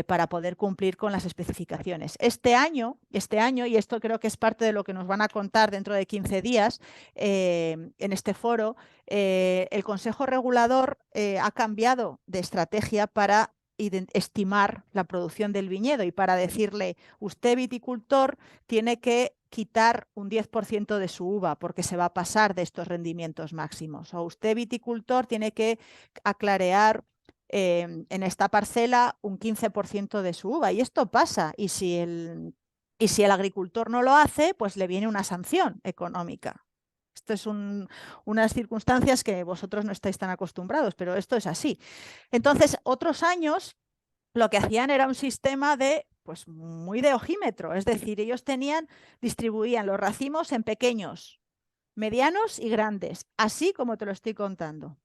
para poder cumplir con las especificaciones. Este año, y esto creo que es parte de lo que nos van a contar dentro de 15 días en este foro, el Consejo Regulador ha cambiado de estrategia para estimar la producción del viñedo y para decirle, usted viticultor tiene que quitar un 10% de su uva porque se va a pasar de estos rendimientos máximos, o usted viticultor tiene que aclarear en esta parcela un 15% de su uva. Y esto pasa. Y si el agricultor no lo hace, pues le viene una sanción económica. Esto es unas circunstancias que vosotros no estáis tan acostumbrados, pero esto es así. Entonces, otros años lo que hacían era un sistema pues muy de ojímetro, es decir, ellos distribuían los racimos en pequeños, medianos y grandes, así como te lo estoy contando.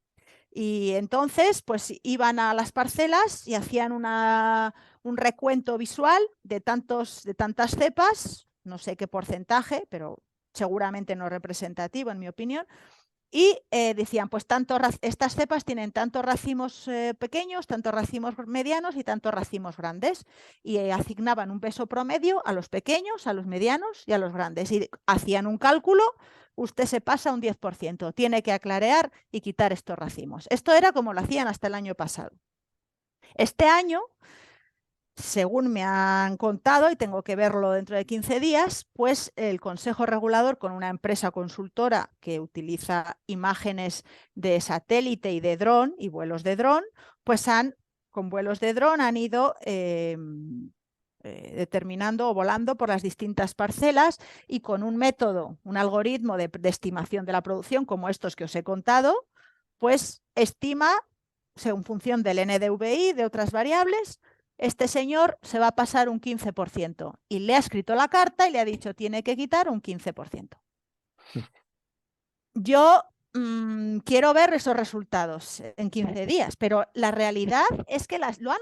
Y entonces, pues iban a las parcelas y hacían un recuento visual de tantas cepas, no sé qué porcentaje, pero seguramente no representativo en mi opinión. Y decían, pues estas cepas tienen tantos racimos pequeños, tantos racimos medianos y tantos racimos grandes. Y asignaban un peso promedio a los pequeños, a los medianos y a los grandes. Y hacían un cálculo, usted se pasa un 10%, tiene que aclarear y quitar estos racimos. Esto era como lo hacían hasta el año pasado. Este año, según me han contado, y tengo que verlo dentro de 15 días, pues el Consejo Regulador, con una empresa consultora que utiliza imágenes de satélite y de dron y vuelos de dron, pues con vuelos de dron han ido determinando o volando por las distintas parcelas y con un método, un algoritmo de estimación de la producción, como estos que os he contado, pues estima, en función del NDVI, de otras variables, este señor se va a pasar un 15% y le ha escrito la carta y le ha dicho tiene que quitar un 15%. Yo quiero ver esos resultados en 15 días, pero la realidad es que lo han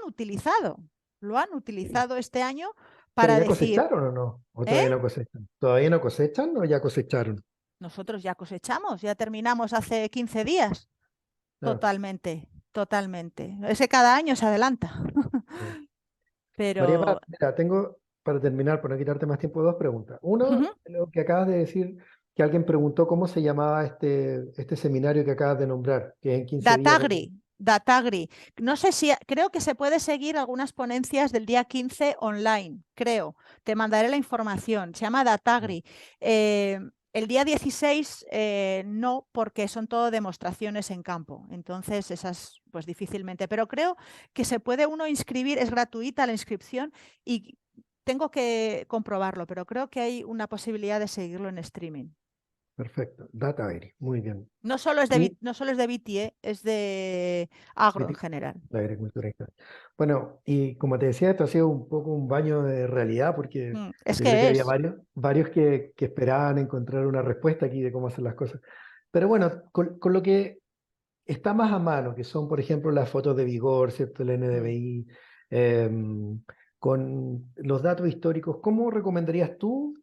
utilizado este año ¿Pero para ya decir, cosecharon o no? ¿O todavía no cosechan? ¿Todavía no cosechan o ya cosecharon? nosotros ya cosechamos, ya terminamos hace 15 días. Ah, Totalmente, totalmente. Ese cada año se adelanta. ah. María Paz, Pero mira, tengo para terminar, para no quitarte más tiempo, dos preguntas. Una, ujú, lo que acabas de decir, que alguien preguntó cómo se llamaba este seminario que acabas de nombrar, que en 15 días. Datagri. No sé si, creo que se puede seguir algunas ponencias del día 15 online, creo. Te mandaré la información. Se llama Datagri. Eh, el día 16 no, porque son todo demostraciones en campo. Entonces, esas pues difícilmente. Pero creo que se puede uno inscribir, es gratuita la inscripción y tengo que comprobarlo, pero creo que hay una posibilidad de seguirlo en streaming. Perfecto, Data Airy, muy bien. No solo es de, Y no solo es de BTE, es de agro en viti- general. la agricultura. Bueno, y como te decía, esto ha sido un poco un baño de realidad, porque Es yo creo que que había es. varios que esperaban encontrar una respuesta aquí de cómo hacer las cosas. Pero bueno, con lo que está más a mano, que son, por ejemplo, las fotos de vigor, ¿cierto? El Mm. NDVI, em, con los datos históricos, ¿cómo recomendarías tú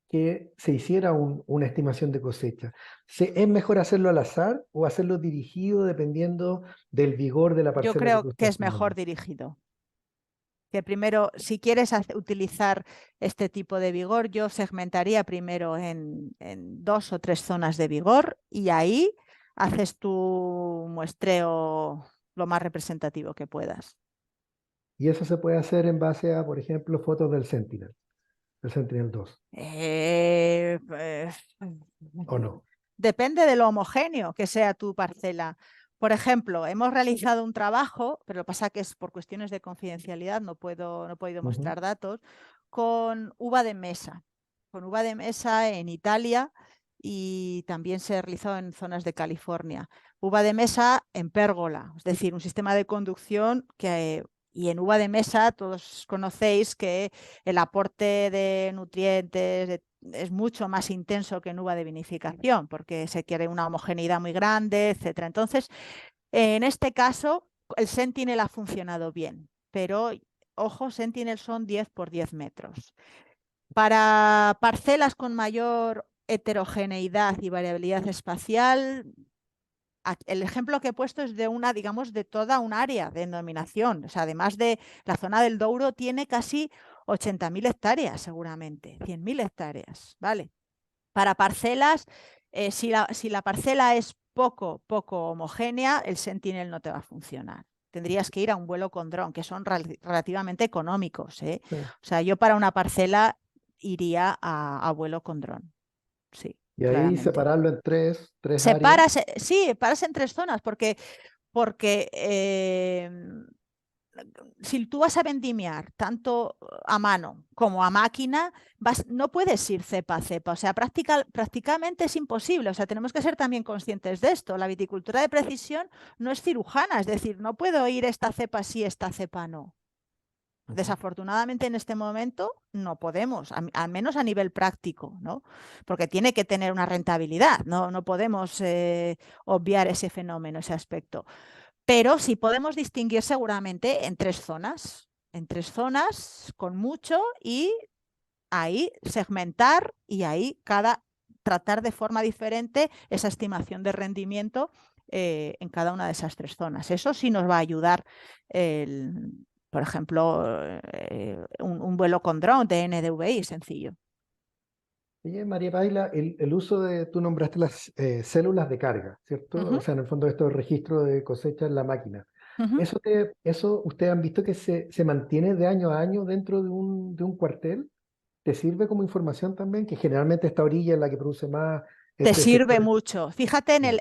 que se hiciera una estimación de cosecha? ¿Es mejor hacerlo al azar o hacerlo dirigido dependiendo del vigor de la Yo parcela que creo tú que estás es tomando? mejor dirigido. Que primero, si quieres utilizar este tipo de vigor, yo segmentaría primero en 2 o 3 zonas de vigor y ahí haces tu muestreo lo más representativo que puedas. Y eso se puede hacer en base a, por ejemplo, fotos del Sentinel 2, Eh, eh, ¿o no? Depende de lo homogéneo que sea tu parcela. Por ejemplo, hemos realizado un trabajo, pero lo que pasa que es por cuestiones de confidencialidad, no he podido Ujú. mostrar datos, con uva de mesa. Con uva de mesa en Italia y también se realizó en zonas de California. Uva de mesa en pérgola, es decir, un sistema de conducción que... Y en uva de mesa todos conocéis que el aporte de nutrientes, es mucho más intenso que en uva de vinificación, porque se quiere una homogeneidad muy grande, etcétera. Entonces, en este caso, el Sentinel ha funcionado bien, pero ojo, Sentinel son 10 por 10 metros. Para parcelas con mayor heterogeneidad y variabilidad espacial, el ejemplo que he puesto es de una, digamos, de toda un área de denominación. O sea, además de la zona del Douro tiene casi 80.000 hectáreas, seguramente, 100.000 hectáreas, ¿vale? Para parcelas, si la parcela es poco homogénea, el Sentinel no te va a funcionar. Tendrías que ir a un vuelo con dron, que son relativamente económicos, ¿eh? Sí. O sea, yo para una parcela iría a vuelo con dron, sí, Y ahí claramente. separarlo en tres áreas. Sí, paras en 3 zonas, porque si tú vas a vendimiar tanto a mano como a máquina, no puedes ir cepa a cepa. O sea, prácticamente es imposible. O sea, tenemos que ser también conscientes de esto. La viticultura de precisión no es cirujana, es decir, no puedo ir esta cepa sí, esta cepa no. Ujú. Desafortunadamente en este momento no podemos, al menos a nivel práctico, ¿no? Porque tiene que tener una rentabilidad, no podemos obviar ese fenómeno, ese aspecto. Pero sí podemos distinguir seguramente en 3 zonas con mucho y ahí segmentar y ahí tratar de forma diferente esa estimación de rendimiento en cada una de esas 3 zonas. Eso sí nos va a ayudar, por ejemplo, un vuelo con dron de NDVI sencillo. Oye, María Paula, el uso tú nombraste las células de carga, ¿cierto? O sea, en el fondo esto es registro de cosecha en la máquina. Ujú. ¿Eso ustedes han visto que se mantiene de año a año dentro de un cuartel? ¿Te sirve como información también? Que generalmente esta orilla es la que produce más, Te este sirve sector. mucho. Fíjate Ya.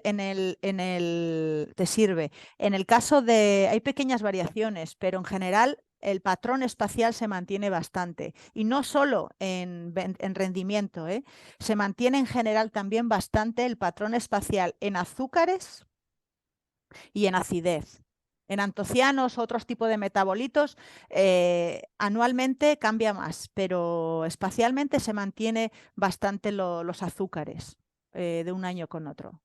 te sirve. En el caso hay pequeñas variaciones, pero en general el patrón espacial se mantiene bastante. Y no solo en rendimiento, ¿eh? Se mantiene en general también bastante el patrón espacial en azúcares y en acidez. En antocianos, otros tipos de metabolitos, anualmente cambia más, pero espacialmente se mantiene bastante los azúcares de un año con otro.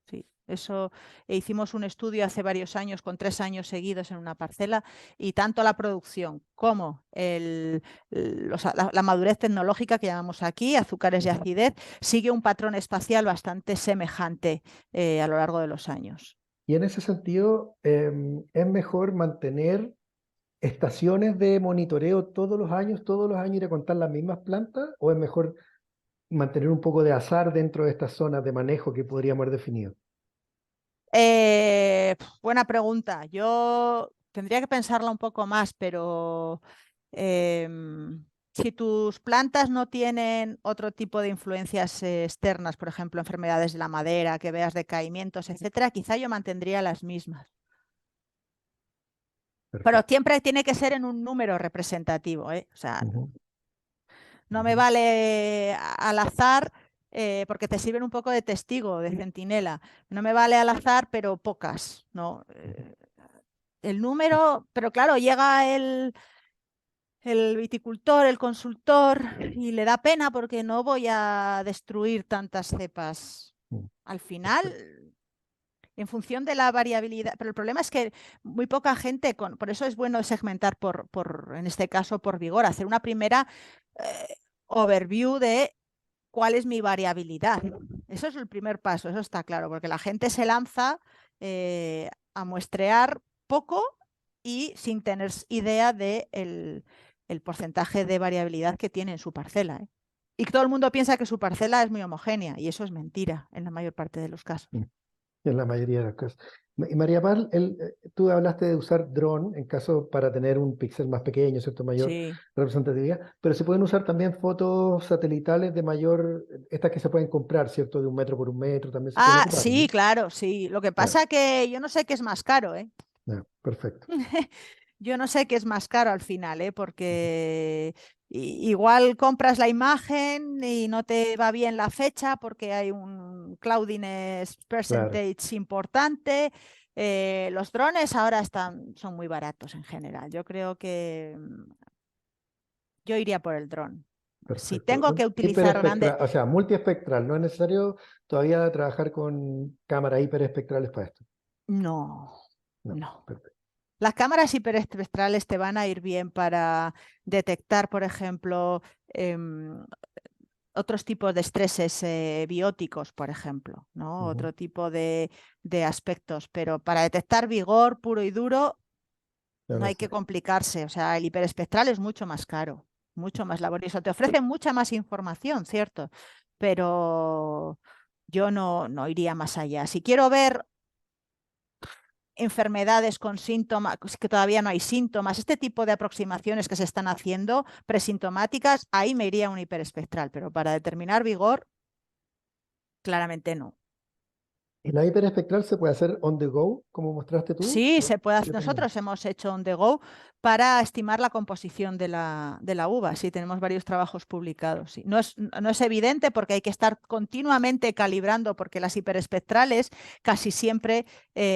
Sí, eso hicimos un estudio hace varios años con 3 años seguidos en una parcela y tanto la producción como la madurez tecnológica que llamamos aquí, azúcares y acidez, sigue un patrón espacial bastante semejante a lo largo de los años. Y en ese sentido, ¿es mejor mantener estaciones de monitoreo todos los años ir a contar las mismas plantas? ¿O es mejor mantener un poco de azar dentro de estas zonas de manejo que podríamos haber definido? Buena pregunta. Yo tendría que pensarla un poco más, pero si tus plantas no tienen otro tipo de influencias externas, por ejemplo, enfermedades de la madera, que veas decaimientos, etcétera, quizá yo mantendría las mismas. Pero Perfecto. siempre tiene que ser en un número representativo, ¿eh? O sea, Ujú, no me ujú. vale al azar, porque te sirven un poco de testigo, de centinela. No me vale al azar, pero pocas, ¿no? El número, pero claro, llega el viticultor, el consultor, y le da pena porque no voy a destruir tantas cepas. Mm, Al final, perfecto. en función de la variabilidad, pero el problema es que muy poca gente, por eso es bueno segmentar en este caso, por vigor, hacer una primera overview de cuál es mi variabilidad. Eso es el primer paso, eso está claro, porque la gente se lanza a muestrear poco y sin tener idea de el porcentaje de variabilidad que tiene en su parcela, ¿eh? Y todo el mundo piensa que su parcela es muy homogénea, y eso es mentira en la mayor parte de los casos. Mm. En la mayoría de las cosas. Y María Pal, tú hablaste de usar dron en caso para tener un píxel más pequeño, ¿cierto? Mayor Sí. representatividad, pero se pueden usar también fotos satelitales de mayor, estas que se pueden comprar, ¿cierto? De 1 metro por 1 metro, también se pueden Ah, ocupar, sí, ¿no? claro, sí. Lo que Ya, pasa que yo no sé qué es más caro, ¿eh? ya, perfecto. Yo no sé qué es más caro al final, ¿eh? Porque igual compras la imagen y no te va bien la fecha porque hay un cloudiness Claro, percentage importante. Los drones ahora son muy baratos en general. Yo creo que yo iría por el dron. Si perfecto. tengo que utilizar grandes... Hiperespectral, o sea, multiespectral, no es necesario todavía trabajar con cámaras hiperespectrales para esto. No, No, no. perfecto. Las cámaras hiperespectrales te van a ir bien para detectar, por ejemplo, otros tipos de estreses bióticos, por ejemplo, ¿no? Ujú, Otro tipo de aspectos, pero para detectar vigor puro y duro no no hay que necesario. complicarse. O sea, el hiperespectral es mucho más caro, mucho más laborioso. Te ofrece mucha más información, ¿cierto? Pero yo no iría más allá. Si quiero ver enfermedades con síntomas, que todavía no hay síntomas, este tipo de aproximaciones que se están haciendo, presintomáticas, ahí me iría a un hiperespectral, pero para determinar vigor, claramente no. ¿Y la hiperespectral se puede hacer on the go, como mostraste tú? Sí, se puede hacer. Yo tengo. Nosotros hemos hecho on the go para estimar la composición de la uva. Sí, tenemos varios trabajos publicados. Sí. No es evidente porque hay que estar continuamente calibrando, porque las hiperespectrales casi siempre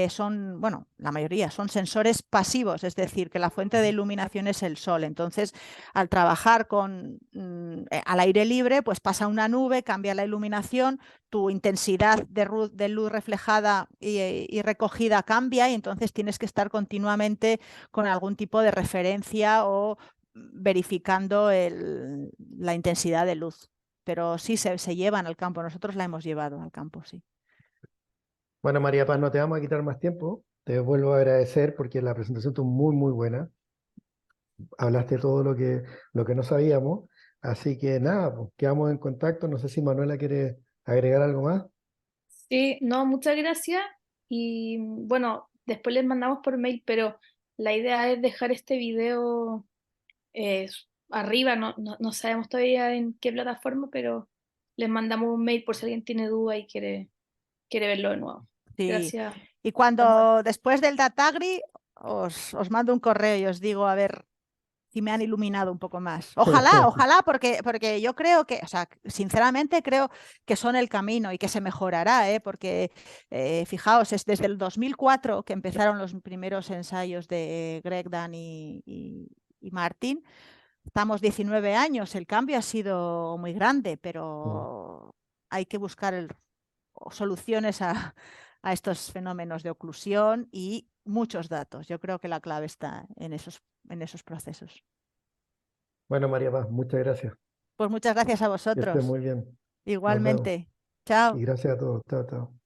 son, bueno, la mayoría son sensores pasivos, es decir, que la fuente de iluminación es el sol. Entonces, al trabajar al aire libre, pues pasa una nube, cambia la iluminación, tu intensidad de luz reflejada y recogida cambia, y entonces tienes que estar continuamente con algún tipo de referencia o verificando la intensidad de luz. Pero sí se llevan al campo, nosotros la hemos llevado al campo, sí. Bueno, María Paz, no te vamos a quitar más tiempo. Te vuelvo a agradecer porque la presentación estuvo muy, muy buena. Hablaste todo lo que no sabíamos. Así que nada, pues, quedamos en contacto. No sé si Manuela quiere agregar algo más. Sí, no, muchas gracias. Y bueno, después les mandamos por mail, pero la idea es dejar este video eh, arriba, no sabemos todavía en qué plataforma, pero les mandamos un mail por si alguien tiene duda y quiere verlo de nuevo. Sí. Gracias, Y Samuel. cuando después del Datagri os mando un correo y os digo, a ver si me han iluminado un poco más. Ojalá, ojalá, porque yo creo que, o sea, sinceramente creo que son el camino y que se mejorará, ¿eh? Porque fijaos, es desde el 2004 que empezaron los primeros ensayos de Greg, Dan y Martin. Estamos 19 años, el cambio ha sido muy grande, pero hay que buscar soluciones a estos fenómenos de oclusión y muchos datos. Yo creo que la clave está en esos procesos. Bueno, María Paz, muchas gracias. Pues muchas gracias a Que estés vosotros. muy bien. Nos vemos. Igualmente. Y Chao. gracias a todos. Chao, chao.